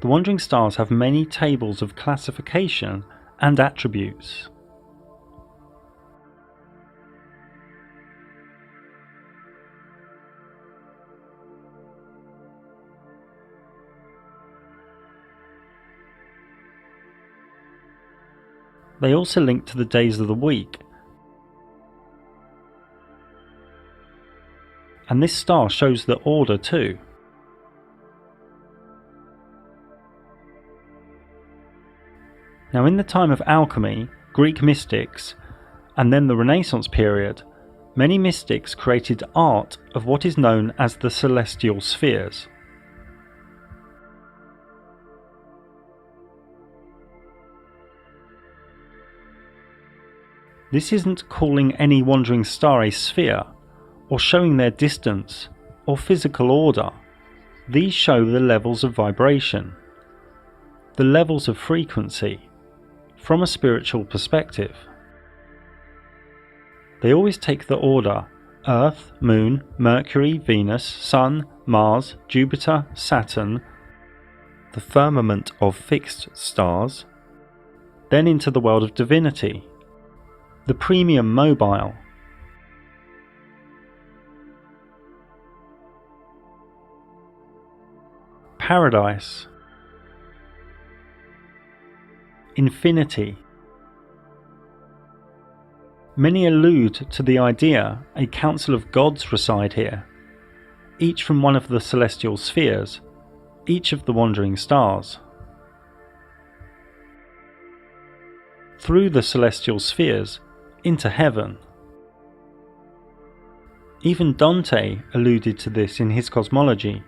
The wandering stars have many tables of classification and attributes. They also link to the days of the week, and this star shows the order too. Now, in the time of alchemy, Greek mystics, and then the Renaissance period, many mystics created art of what is known as the celestial spheres. This isn't calling any wandering star a sphere, or showing their distance, or physical order. These show the levels of vibration, the levels of frequency, from a spiritual perspective. They always take the order Earth, Moon, Mercury, Venus, Sun, Mars, Jupiter, Saturn, the firmament of fixed stars, then into the world of divinity, the premium mobile, paradise, infinity. Many allude to the idea a council of gods reside here, each from one of the celestial spheres, each of the wandering stars. Through the celestial spheres into heaven. Even Dante alluded to this in his cosmology,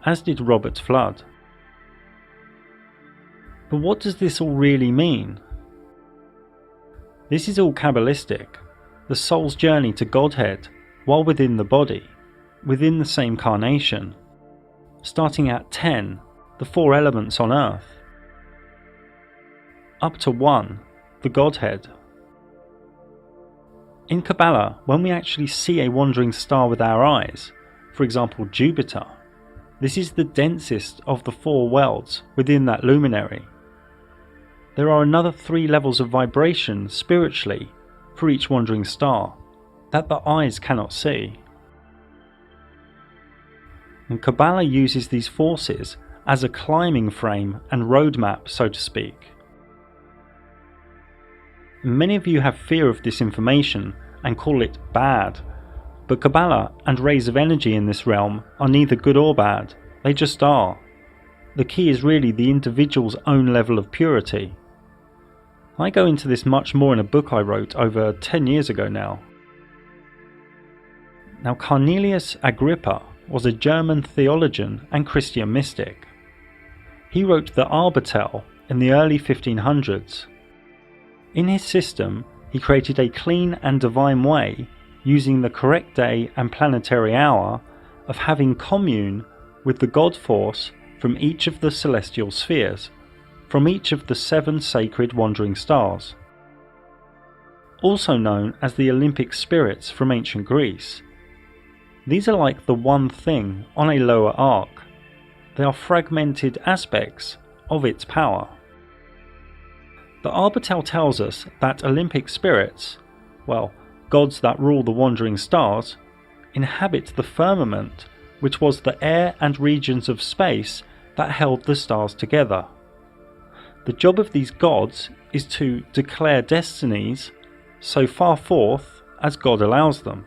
as did Robert Flood. But what does this all really mean? This is all Kabbalistic, the soul's journey to Godhead while within the body, within the same carnation, starting at 10, the 4 elements on earth, up to 1, the Godhead. In Kabbalah, when we actually see a wandering star with our eyes, for example Jupiter, this is the densest of the 4 worlds within that luminary. There are another 3 levels of vibration spiritually for each wandering star that the eyes cannot see. And Kabbalah uses these forces as a climbing frame and roadmap, so to speak. Many of you have fear of this information and call it bad, but Kabbalah and rays of energy in this realm are neither good or bad, they just are. The key is really the individual's own level of purity. I go into this much more in a book I wrote over 10 years ago now. Now, Cornelius Agrippa was a German theologian and Christian mystic. He wrote the Arbitell in the early 1500s. In his system, he created a clean and divine way, using the correct day and planetary hour, of having commune with the God force from each of the celestial spheres, from each of the 7 sacred wandering stars, also known as the Olympic spirits from ancient Greece. These are like the one thing on a lower arc. They are fragmented aspects of its power. The Arbitell tells us that Olympic spirits, well, gods that rule the wandering stars, inhabit the firmament, which was the air and regions of space that held the stars together. The job of these gods is to declare destinies so far forth as God allows them.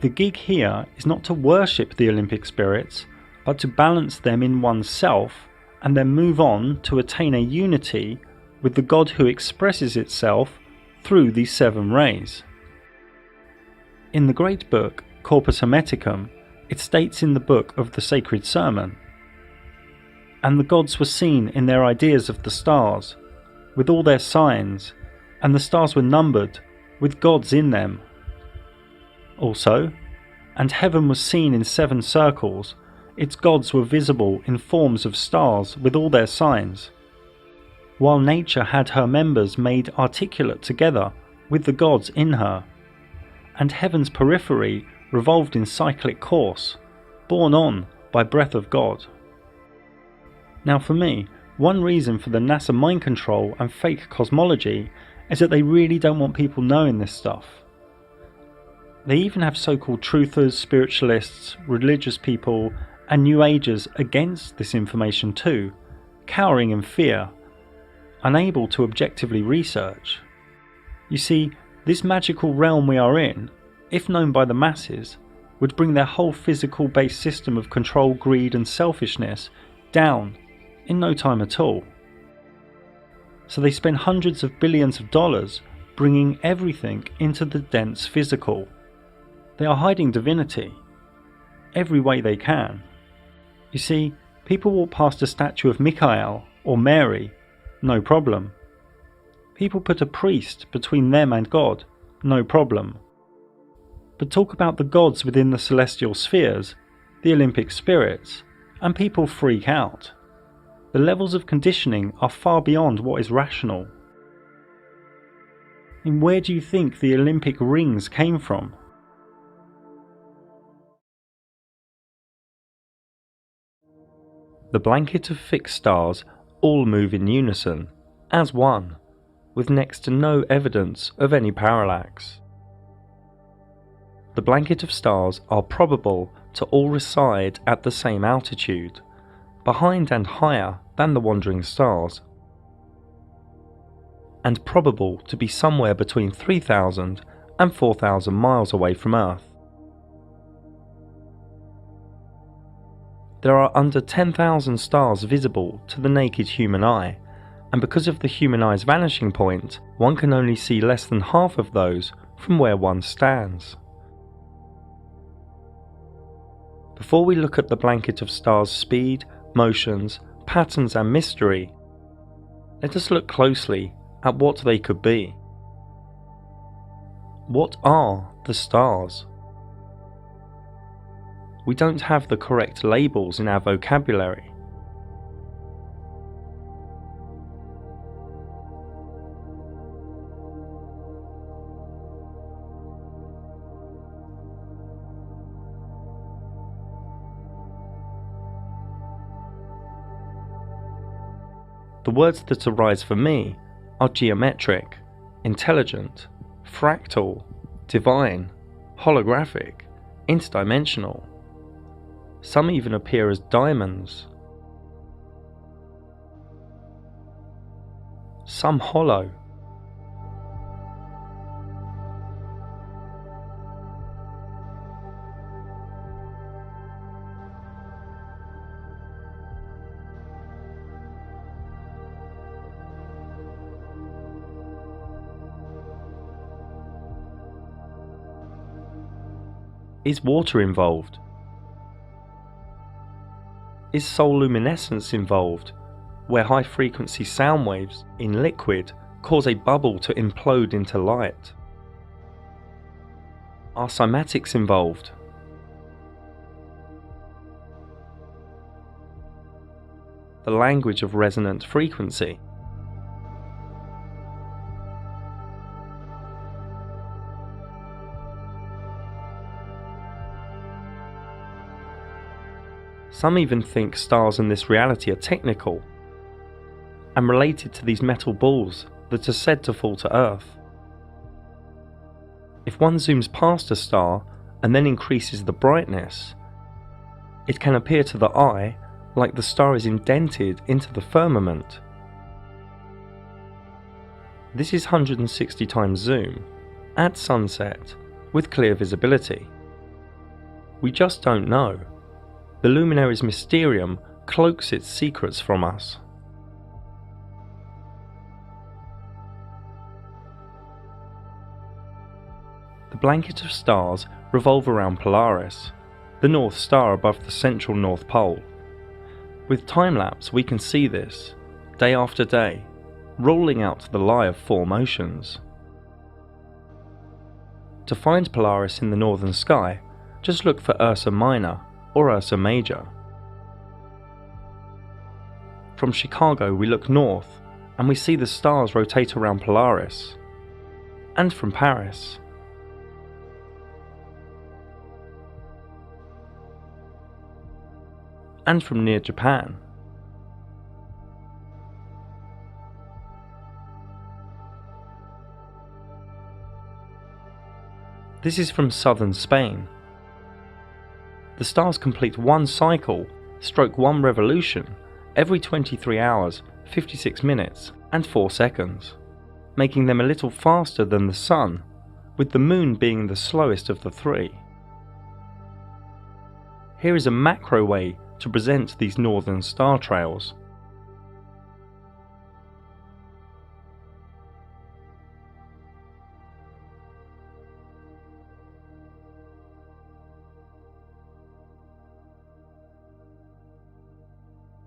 The gig here is not to worship the Olympic spirits, but to balance them in oneself and then move on to attain a unity with the God who expresses itself through these 7 rays. In the great book Corpus Hermeticum, it states in the book of the Sacred Sermon, "And the gods were seen in their ideas of the stars, with all their signs, and the stars were numbered, with gods in them." Also, "And heaven was seen in 7 circles, its gods were visible in forms of stars with all their signs, while nature had her members made articulate together with the gods in her, and heaven's periphery revolved in cyclic course, borne on by breath of God." Now for me, one reason for the NASA mind control and fake cosmology is that they really don't want people knowing this stuff. They even have so-called truthers, spiritualists, religious people and New Agers against this information too, cowering in fear, unable to objectively research. You see, this magical realm we are in, if known by the masses, would bring their whole physical-based system of control, greed and selfishness down in no time at all. So they spend hundreds of billions of dollars bringing everything into the dense physical. They are hiding divinity every way they can. You see, people walk past a statue of Michael or Mary, no problem. People put a priest between them and God, no problem. But talk about the gods within the celestial spheres, the Olympic spirits, and people freak out. The levels of conditioning are far beyond what is rational. And where do you think the Olympic rings came from? The blanket of fixed stars all move in unison, as one, with next to no evidence of any parallax. The blanket of stars are probable to all reside at the same altitude, behind and higher than the wandering stars, and probable to be somewhere between 3,000 and 4,000 miles away from Earth. There are under 10,000 stars visible to the naked human eye, and because of the human eye's vanishing point, one can only see less than half of those from where one stands. Before we look at the blanket of stars' speed, motions, patterns and mystery, let us look closely at what they could be. What are the stars? We don't have the correct labels in our vocabulary. The words that arise for me are geometric, intelligent, fractal, divine, holographic, interdimensional. Some even appear as diamonds. Some hollow. Is water involved? Is sololuminescence involved, where high-frequency sound waves in liquid cause a bubble to implode into light? Are cymatics involved? The language of resonant frequency? Some even think stars in this reality are technical and related to these metal balls that are said to fall to Earth. If one zooms past a star and then increases the brightness, it can appear to the eye like the star is indented into the firmament. This is 160 times zoom, at sunset, with clear visibility. We just don't know. The Luminaries mysterium cloaks its secrets from us. The blanket of stars revolve around Polaris, the North Star above the central North Pole. With time-lapse we can see this, day after day, rolling out the lie of four motions. To find Polaris in the northern sky, just look for Ursa Minor or Ursa Major. From Chicago we look north and we see the stars rotate around Polaris, and from Paris. And from near Japan. This is from southern Spain. The stars complete one cycle, stroke one revolution, every 23 hours, 56 minutes and 4 seconds, making them a little faster than the Sun, with the Moon being the slowest of the three. Here is a macro way to present these northern star trails.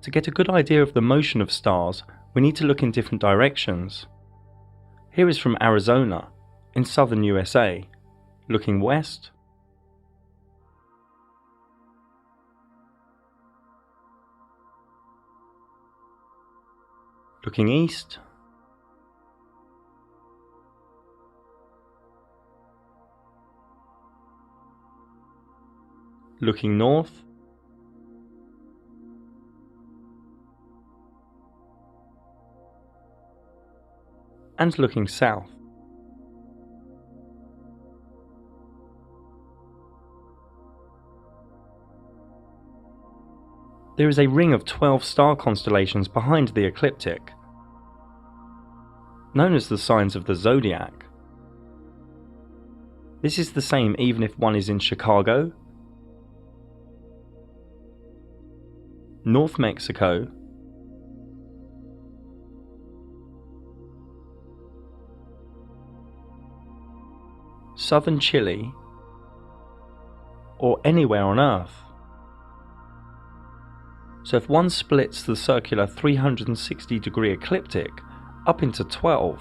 To get a good idea of the motion of stars, we need to look in different directions. Here is from Arizona, in southern USA, looking west, looking east, looking north, and looking south. There is a ring of 12 star constellations behind the ecliptic, known as the signs of the zodiac. This is the same even if one is in Chicago, North Mexico, southern Chile, or anywhere on Earth. So if one splits the circular 360-degree ecliptic up into 12,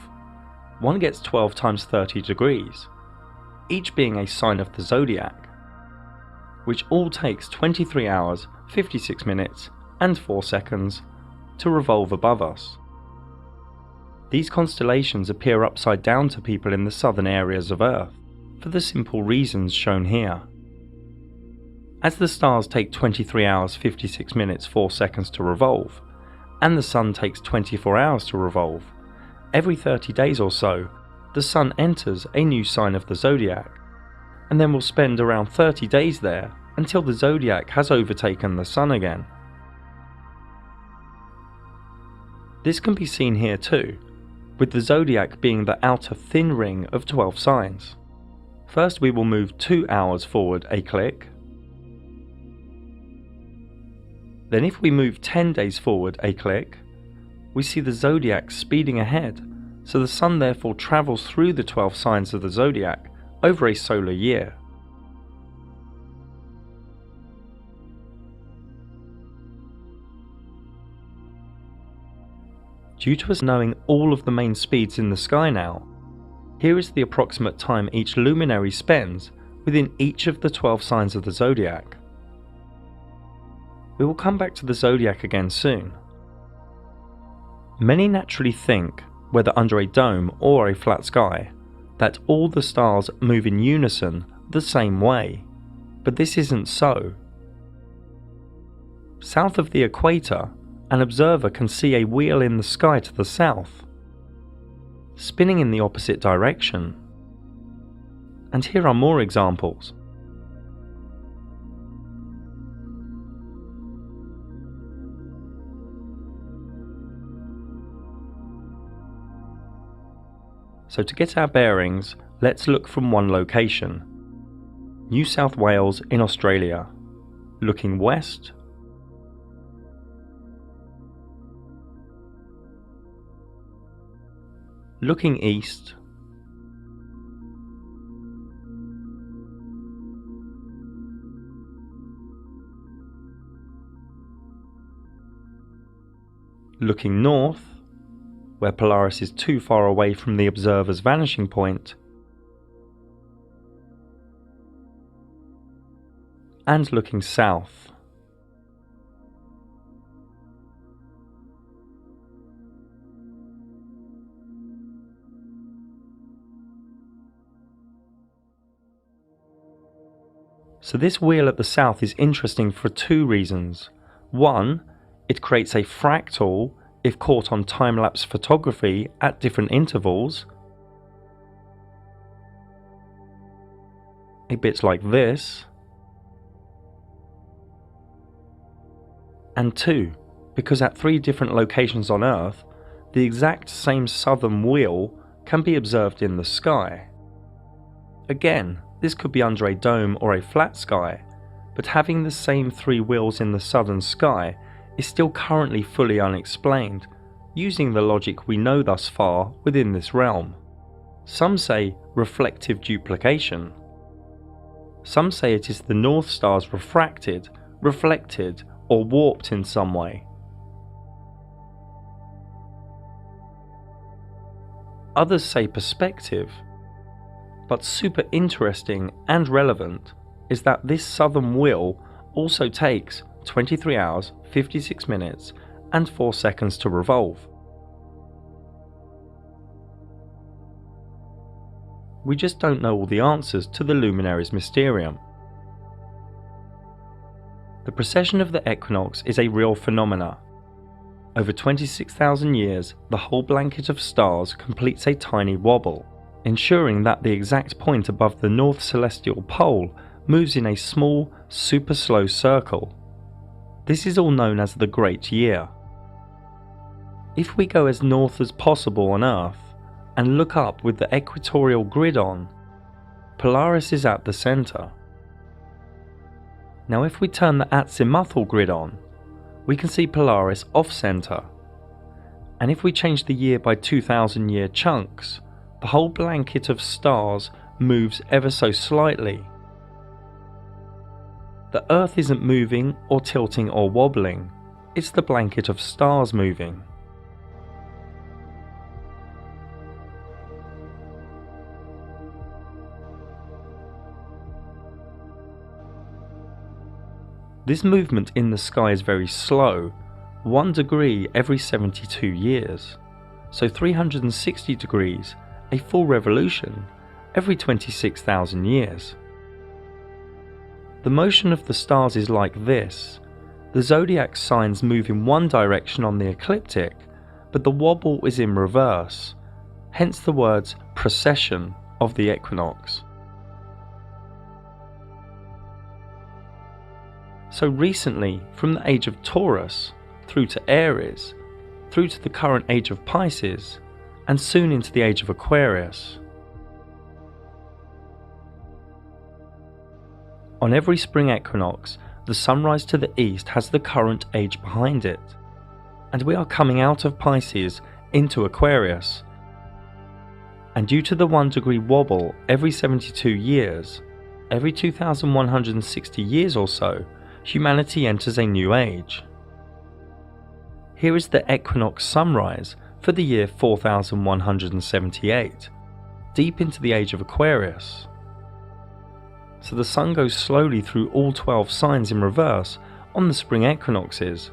one gets 12 times 30 degrees, each being a sign of the zodiac, which all takes 23 hours, 56 minutes and 4 seconds to revolve above us. These constellations appear upside down to people in the southern areas of Earth, for the simple reasons shown here. As the stars take 23 hours, 56 minutes, 4 seconds to revolve, and the Sun takes 24 hours to revolve, every 30 days or so, the Sun enters a new sign of the zodiac, and then will spend around 30 days there until the zodiac has overtaken the Sun again. This can be seen here too, with the zodiac being the outer thin ring of 12 signs. First we will move 2 hours forward a click. Then if we move 10 days forward a click, we see the zodiac speeding ahead, so the Sun therefore travels through the 12 signs of the zodiac over a solar year. Due to us knowing all of the main speeds in the sky now, here is the approximate time each luminary spends within each of the 12 signs of the zodiac. We will come back to the zodiac again soon. Many naturally think, whether under a dome or a flat sky, that all the stars move in unison the same way, but this isn't so. South of the equator, an observer can see a wheel in the sky to the south, spinning in the opposite direction. And here are more examples. So to get our bearings, let's look from one location. New South Wales in Australia. Looking west, looking east, looking north, where Polaris is too far away from the observer's vanishing point, and looking south. So this wheel at the south is interesting for 2 reasons. One, it creates a fractal if caught on time-lapse photography at different intervals, a bit like this. And 2, because at 3 different locations on Earth, the exact same southern wheel can be observed in the sky. Again, this could be under a dome or a flat sky, but having the same 3 wheels in the southern sky is still currently fully unexplained, using the logic we know thus far within this realm. Some say reflective duplication. Some say it is the North Stars refracted, reflected, or warped in some way. Others say perspective. But super interesting and relevant is that this southern wheel also takes 23 hours, 56 minutes and 4 seconds to revolve. We just don't know all the answers to the Luminaries mysterium. The precession of the equinox is a real phenomena. Over 26,000 years, the whole blanket of stars completes a tiny wobble, ensuring that the exact point above the north celestial pole moves in a small, super slow circle. This is all known as the Great Year. If we go as north as possible on Earth and look up with the equatorial grid on, Polaris is at the centre. Now if we turn the azimuthal grid on, we can see Polaris off-centre. And if we change the year by 2,000 year chunks, the whole blanket of stars moves ever so slightly. The Earth isn't moving or tilting or wobbling, it's the blanket of stars moving. This movement in the sky is very slow, 1 degree every 72 years, so 360 degrees, a full revolution, every 26,000 years. The motion of the stars is like this. The zodiac signs move in one direction on the ecliptic, but the wobble is in reverse, hence the words precession of the equinox. So recently, from the age of Taurus, through to Aries, through to the current age of Pisces, and soon into the age of Aquarius. On every spring equinox, the sunrise to the east has the current age behind it, and we are coming out of Pisces into Aquarius. And due to the 1 degree wobble every 72 years, every 2,160 years or so, humanity enters a new age. Here is the equinox sunrise for the year 4178, deep into the age of Aquarius. So the sun goes slowly through all 12 signs in reverse on the spring equinoxes,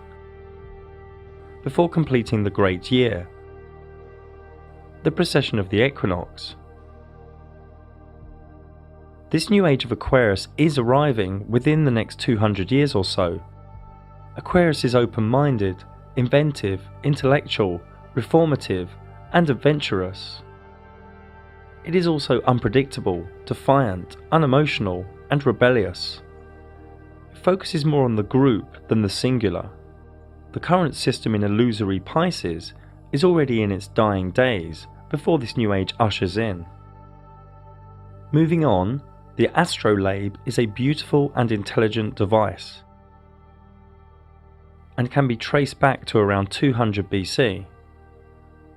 before completing the Great Year, the precession of the equinox. This new age of Aquarius is arriving within the next 200 years or so. Aquarius is open-minded, inventive, intellectual, reformative, and adventurous. It is also unpredictable, defiant, unemotional, and rebellious. It focuses more on the group than the singular. The current system in illusory Pisces is already in its dying days before this new age ushers in. Moving on, the astrolabe is a beautiful and intelligent device, and can be traced back to around 200 BC.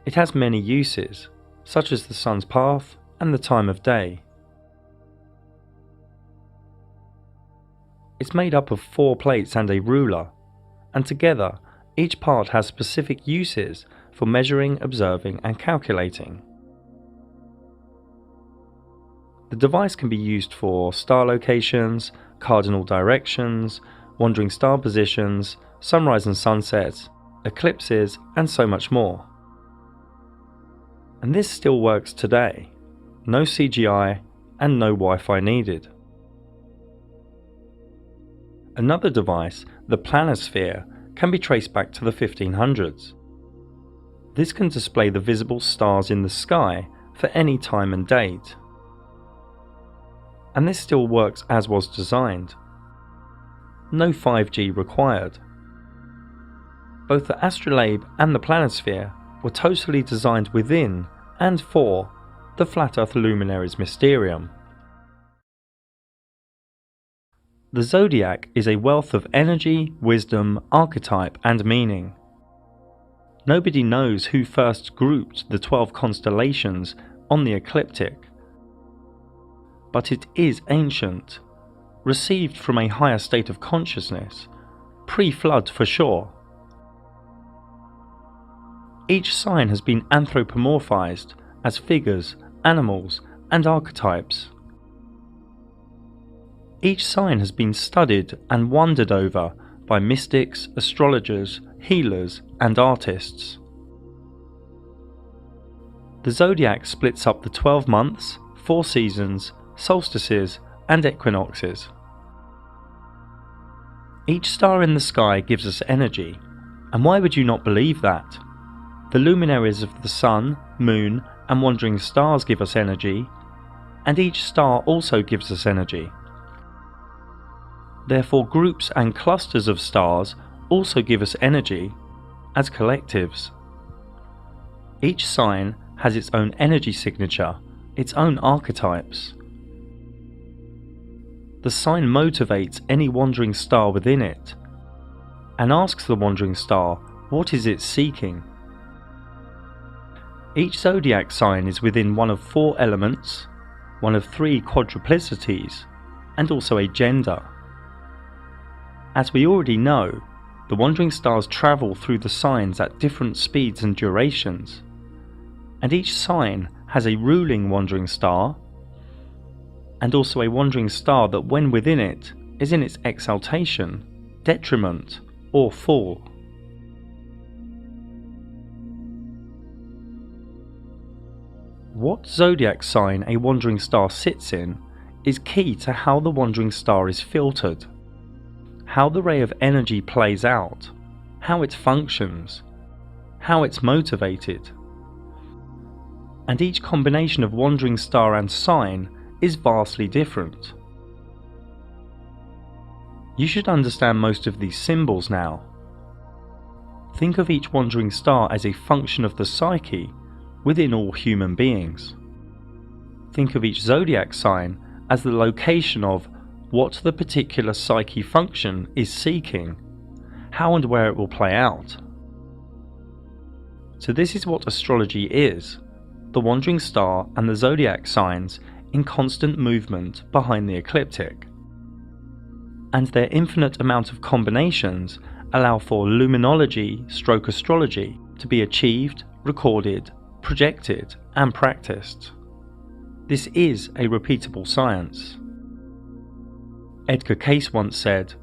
It has many uses, such as the sun's path and the time of day. It's made up of 4 plates and a ruler, and together each part has specific uses for measuring, observing, and calculating. The device can be used for star locations, cardinal directions, wandering star positions, sunrise and sunset, eclipses, and so much more. And this still works today. No CGI and no Wi-Fi needed. Another device, the planisphere, can be traced back to the 1500s. This can display the visible stars in the sky for any time and date. And this still works as was designed. No 5G required. Both the astrolabe and the planisphere were totally designed within and for the Flat Earth Luminaries mysterium. The zodiac is a wealth of energy, wisdom, archetype, and meaning. Nobody knows who first grouped the 12 constellations on the ecliptic, but it is ancient, received from a higher state of consciousness, pre-flood for sure. Each sign has been anthropomorphized as figures, animals, and archetypes. Each sign has been studied and wondered over by mystics, astrologers, healers, and artists. The zodiac splits up the 12 months, 4 seasons, solstices, and equinoxes. Each star in the sky gives us energy, and why would you not believe that? The luminaries of the Sun, Moon, and wandering stars give us energy, and each star also gives us energy. Therefore, groups and clusters of stars also give us energy as collectives. Each sign has its own energy signature, its own archetypes. The sign motivates any wandering star within it and asks the wandering star what is it seeking. Each zodiac sign is within one of 4 elements, one of 3 quadruplicities, and also a gender. As we already know, the wandering stars travel through the signs at different speeds and durations, and each sign has a ruling wandering star, and also a wandering star that when within it is in its exaltation, detriment, or fall. What zodiac sign a wandering star sits in is key to how the wandering star is filtered, how the ray of energy plays out, how it functions, how it's motivated. And each combination of wandering star and sign is vastly different. You should understand most of these symbols now. Think of each wandering star as a function of the psyche within all human beings. Think of each zodiac sign as the location of what the particular psyche function is seeking, how and where it will play out. So this is what astrology is, the wandering star and the zodiac signs in constant movement behind the ecliptic. And their infinite amount of combinations allow for luminology/astrology to be achieved, recorded, projected, and practiced. This is a repeatable science. Edgar Cayce once said,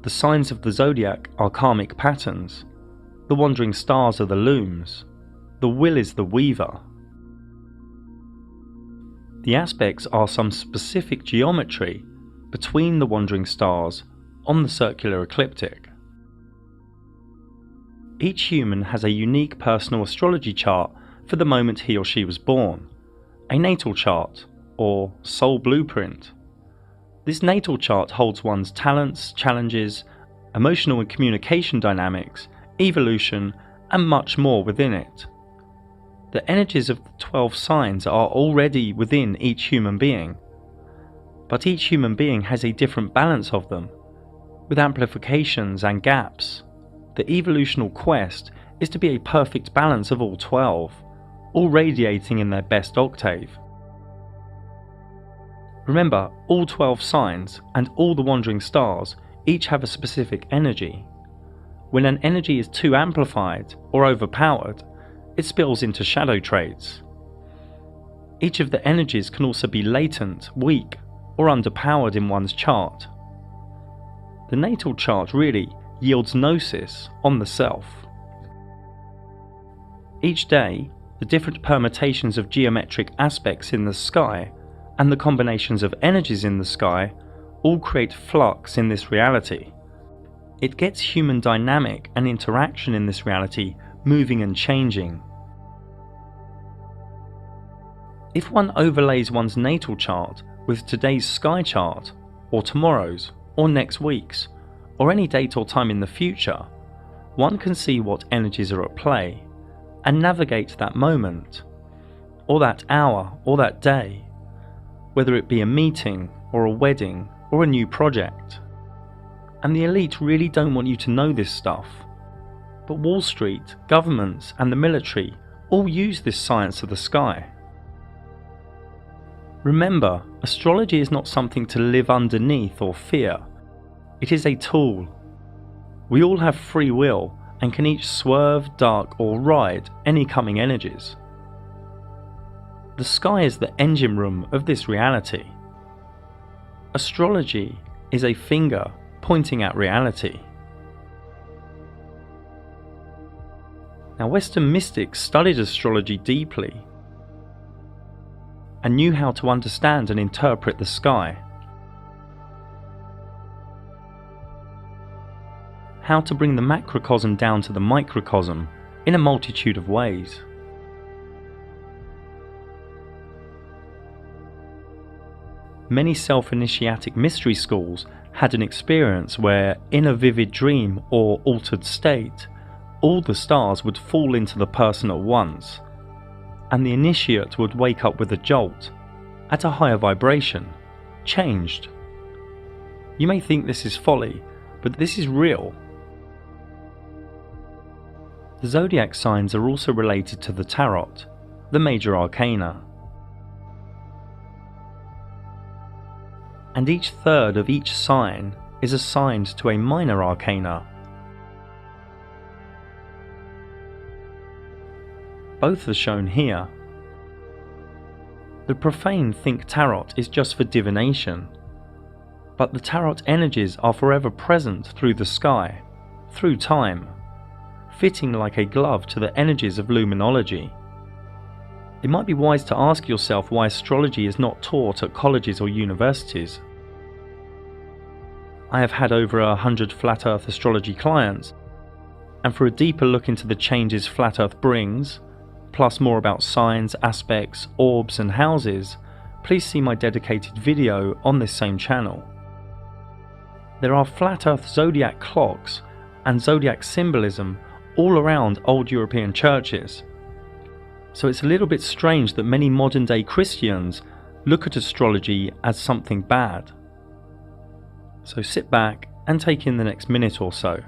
"The signs of the zodiac are karmic patterns, the wandering stars are the looms, the will is the weaver." The aspects are some specific geometry between the wandering stars on the circular ecliptic. Each human has a unique personal astrology chart for the moment he or she was born, a natal chart, or soul blueprint. This natal chart holds one's talents, challenges, emotional and communication dynamics, evolution, and much more within it. The energies of the 12 signs are already within each human being, but each human being has a different balance of them, with amplifications and gaps. The evolutional quest is to be a perfect balance of all 12, all radiating in their best octave. Remember, all 12 signs and all the wandering stars each have a specific energy. When an energy is too amplified or overpowered, it spills into shadow traits. Each of the energies can also be latent, weak, or underpowered in one's chart. The natal chart really yields gnosis on the self. Each day, the different permutations of geometric aspects in the sky and the combinations of energies in the sky all create flux in this reality. It gets human dynamic and interaction in this reality moving and changing. If one overlays one's natal chart with today's sky chart, or tomorrow's, or next week's, or any date or time in the future, one can see what energies are at play and navigate that moment, or that hour, or that day, whether it be a meeting, or a wedding, or a new project. And the elite really don't want you to know this stuff. But Wall Street, governments, and the military all use this science of the sky. Remember, astrology is not something to live underneath or fear. It is a tool. We all have free will and can each swerve, duck, or ride any coming energies. The sky is the engine room of this reality. Astrology is a finger pointing at reality. Now, Western mystics studied astrology deeply and knew how to understand and interpret the sky. how to bring the macrocosm down to the microcosm in a multitude of ways. Many self-initiatic mystery schools had an experience where, in a vivid dream or altered state, all the stars would fall into the person at once, and the initiate would wake up with a jolt, at a higher vibration, changed. You may think this is folly, but this is real. The zodiac signs are also related to the tarot, the major arcana. And each third of each sign is assigned to a minor arcana. Both are shown here. The profane think tarot is just for divination, but the tarot energies are forever present through the sky, through time, fitting like a glove to the energies of luminology. It might be wise to ask yourself why astrology is not taught at colleges or universities. I have had over 100 Flat Earth astrology clients, and for a deeper look into the changes Flat Earth brings, plus more about signs, aspects, orbs and houses, please see my dedicated video on this same channel. There are Flat Earth zodiac clocks and zodiac symbolism all around old European churches, so it's a little bit strange that many modern day Christians look at astrology as something bad. So sit back and take in the next minute or so.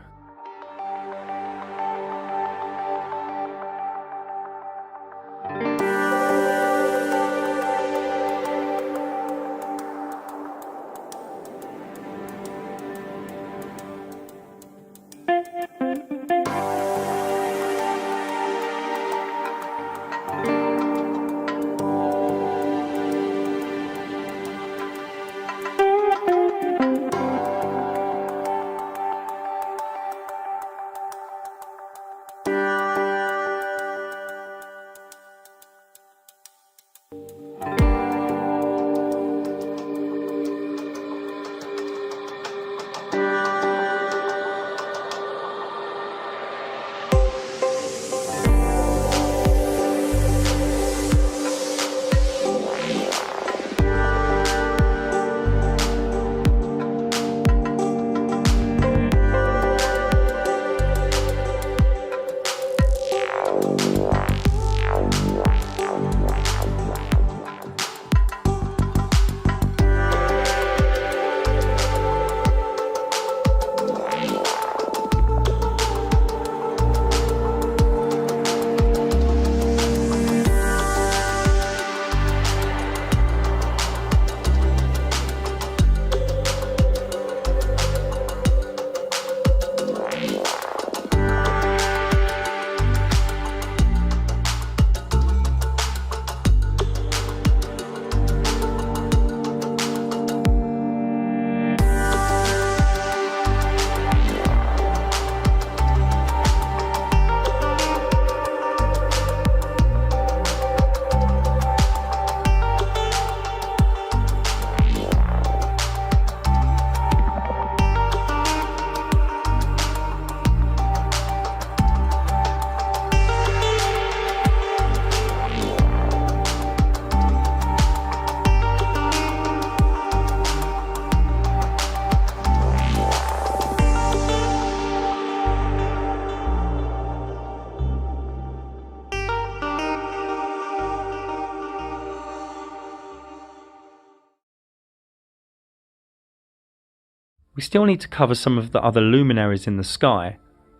We still need to cover some of the other luminaries in the sky,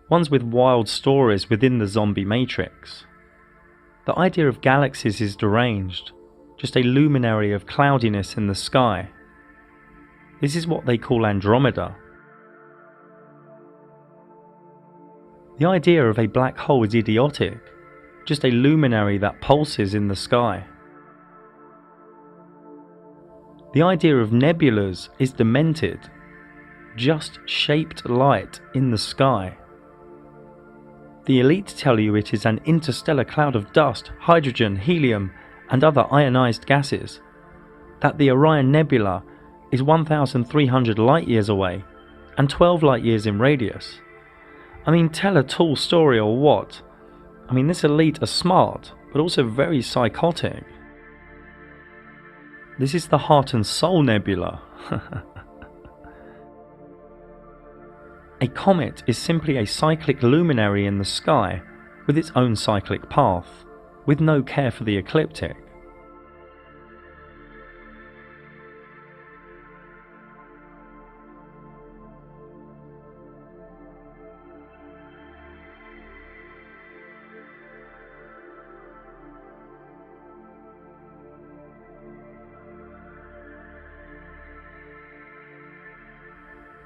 ones with wild stories within the zombie matrix. The idea of galaxies is deranged, just a luminary of cloudiness in the sky. This is what they call Andromeda. The idea of a black hole is idiotic, just a luminary that pulses in the sky. The idea of nebulas is demented, just shaped light in the sky. The elite tell you it is an interstellar cloud of dust, hydrogen, helium and other ionized gases, that the Orion Nebula is 1,300 light years away and 12 light years in radius, I mean, tell a tall story or what? I mean, this elite are smart, but also very psychotic. This is the Heart and Soul Nebula. A comet is simply a cyclic luminary in the sky with its own cyclic path, with no care for the ecliptic.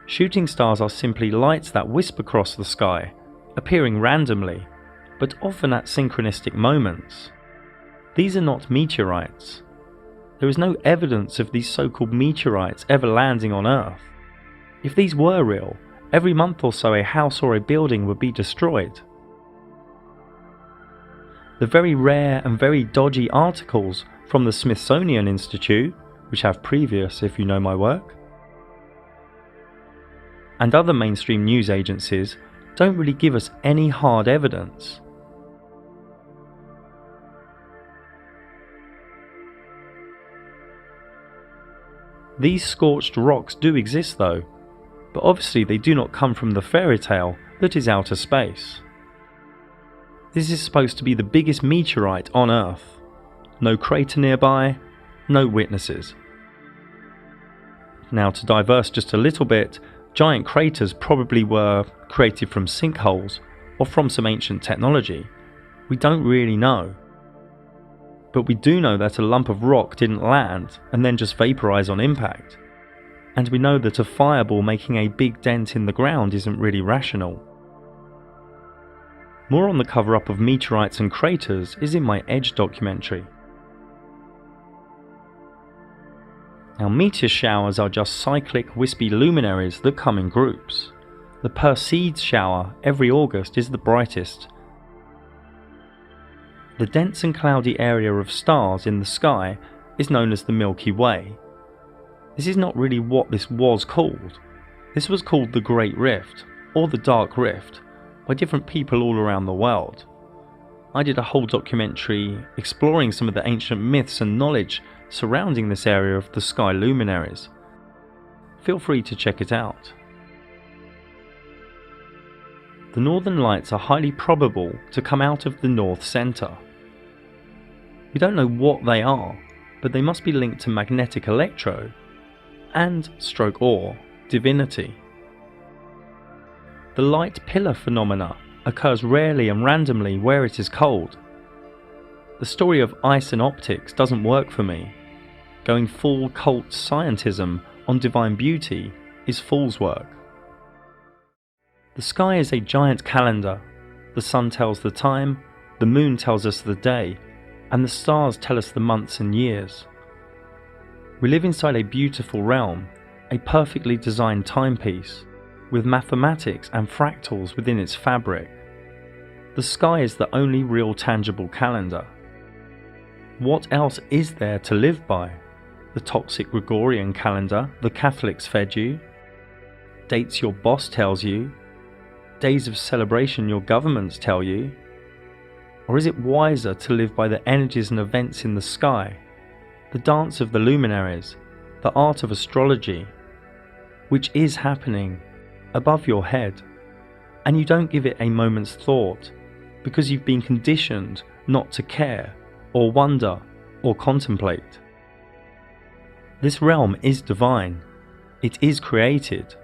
Shooting stars are simply lights that wisp across the sky, appearing randomly, but often at synchronistic moments. These are not meteorites. There is no evidence of these so-called meteorites ever landing on Earth. If these were real, every month or so a house or a building would be destroyed. The very rare and very dodgy articles from the Smithsonian Institute, which have previous if you know my work, and other mainstream news agencies don't really give us any hard evidence. These scorched rocks do exist though, but obviously they do not come from the fairy tale that is outer space. This is supposed to be the biggest meteorite on Earth. No crater nearby, no witnesses. Now, to diverse just a little bit, giant craters probably were created from sinkholes or from some ancient technology. We don't really know. But we do know that a lump of rock didn't land and then just vaporize on impact. And we know that a fireball making a big dent in the ground isn't really rational. More on the cover-up of meteorites and craters is in my Edge documentary. Now, meteor showers are just cyclic, wispy luminaries that come in groups. The Perseids shower every August is the brightest. The dense and cloudy area of stars in the sky is known as the Milky Way. This is not really what this was called. This was called the Great Rift, or the Dark Rift, by different people all around the world. I did a whole documentary exploring some of the ancient myths and knowledge surrounding this area of the sky luminaries. Feel free to check it out. The Northern Lights are highly probable to come out of the North Centre. We don't know what they are, but they must be linked to magnetic electro and or divinity. The light pillar phenomena occurs rarely and randomly where it is cold. The story of ice and optics doesn't work for me. Going full cult scientism on divine beauty is fool's work. The sky is a giant calendar. The sun tells the time, the moon tells us the day, and the stars tell us the months and years. We live inside a beautiful realm, a perfectly designed timepiece, with mathematics and fractals within its fabric. The sky is the only real tangible calendar. What else is there to live by? The toxic Gregorian calendar the Catholics fed you? Dates your boss tells you? Days of celebration your governments tell you? Or is it wiser to live by the energies and events in the sky, the dance of the luminaries, the art of astrology, which is happening above your head, and you don't give it a moment's thought because you've been conditioned not to care or wonder or contemplate? This realm is divine. It is created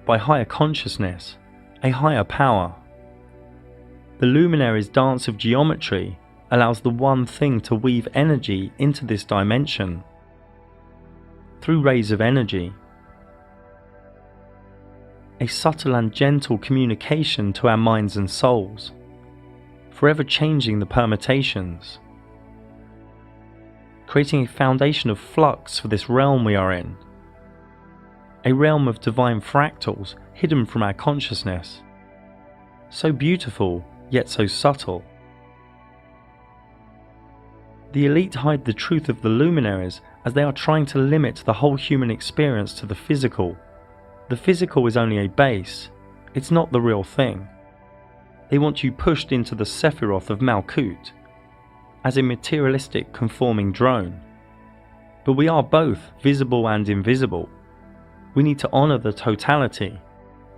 by higher consciousness, a higher power. The luminaries' dance of geometry allows the one thing to weave energy into this dimension through rays of energy. A subtle and gentle communication to our minds and souls, forever changing the permutations, creating a foundation of flux for this realm we are in, a realm of divine fractals hidden from our consciousness, so beautiful yet so subtle. The elite hide the truth of the luminaries as they are trying to limit the whole human experience to the physical. The physical is only a base, It's not the real thing. They want you pushed into the Sephiroth of Malkut, as a materialistic conforming drone. But we are both visible and invisible. We need to honor the totality,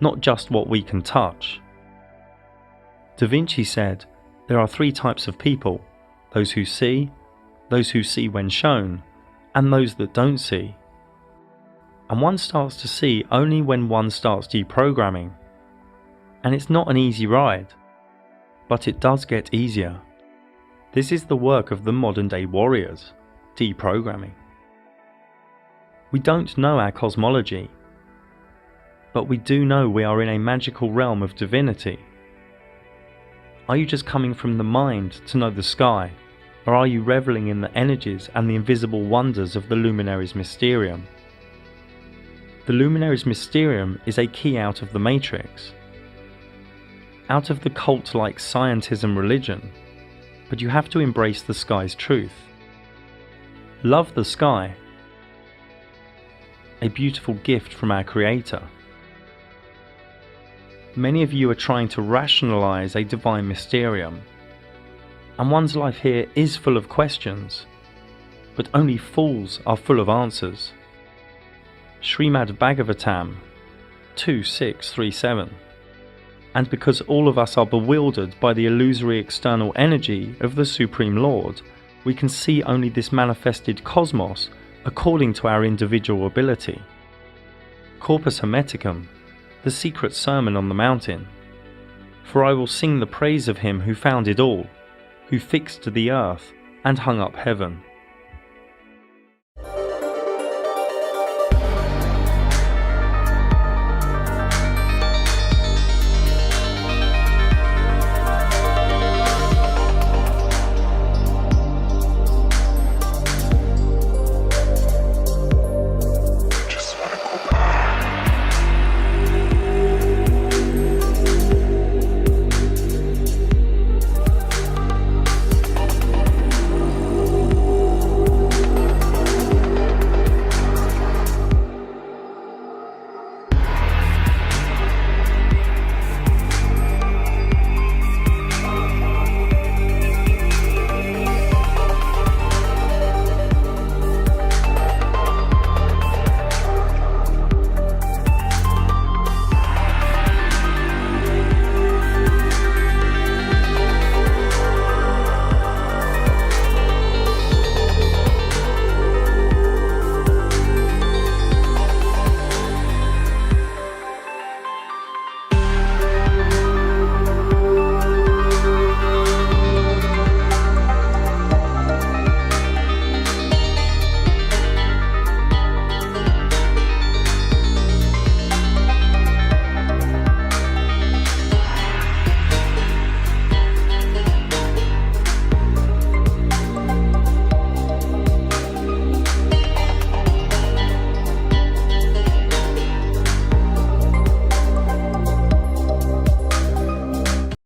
not just what we can touch. Da Vinci said, there are three types of people: those who see when shown, and those that don't see. And one starts to see only when one starts deprogramming. And it's not an easy ride, but it does get easier. This is the work of the modern day warriors, deprogramming. We don't know our cosmology, but we do know we are in a magical realm of divinity. Are you just coming from the mind to know the sky, or are you reveling in the energies and the invisible wonders of the Luminaries Mysterium? The Luminaries Mysterium is a key out of the Matrix, out of the cult-like scientism religion, but you have to embrace the sky's truth. Love the sky, a beautiful gift from our Creator. Many of you are trying to rationalize a divine mysterium, and one's life here is full of questions, but only fools are full of answers. Srimad Bhagavatam 2.637. And because all of us are bewildered by the illusory external energy of the Supreme Lord, we can see only this manifested cosmos according to our individual ability. Corpus Hermeticum, the secret sermon on the mountain. For I will sing the praise of him who founded all, who fixed the earth and hung up heaven.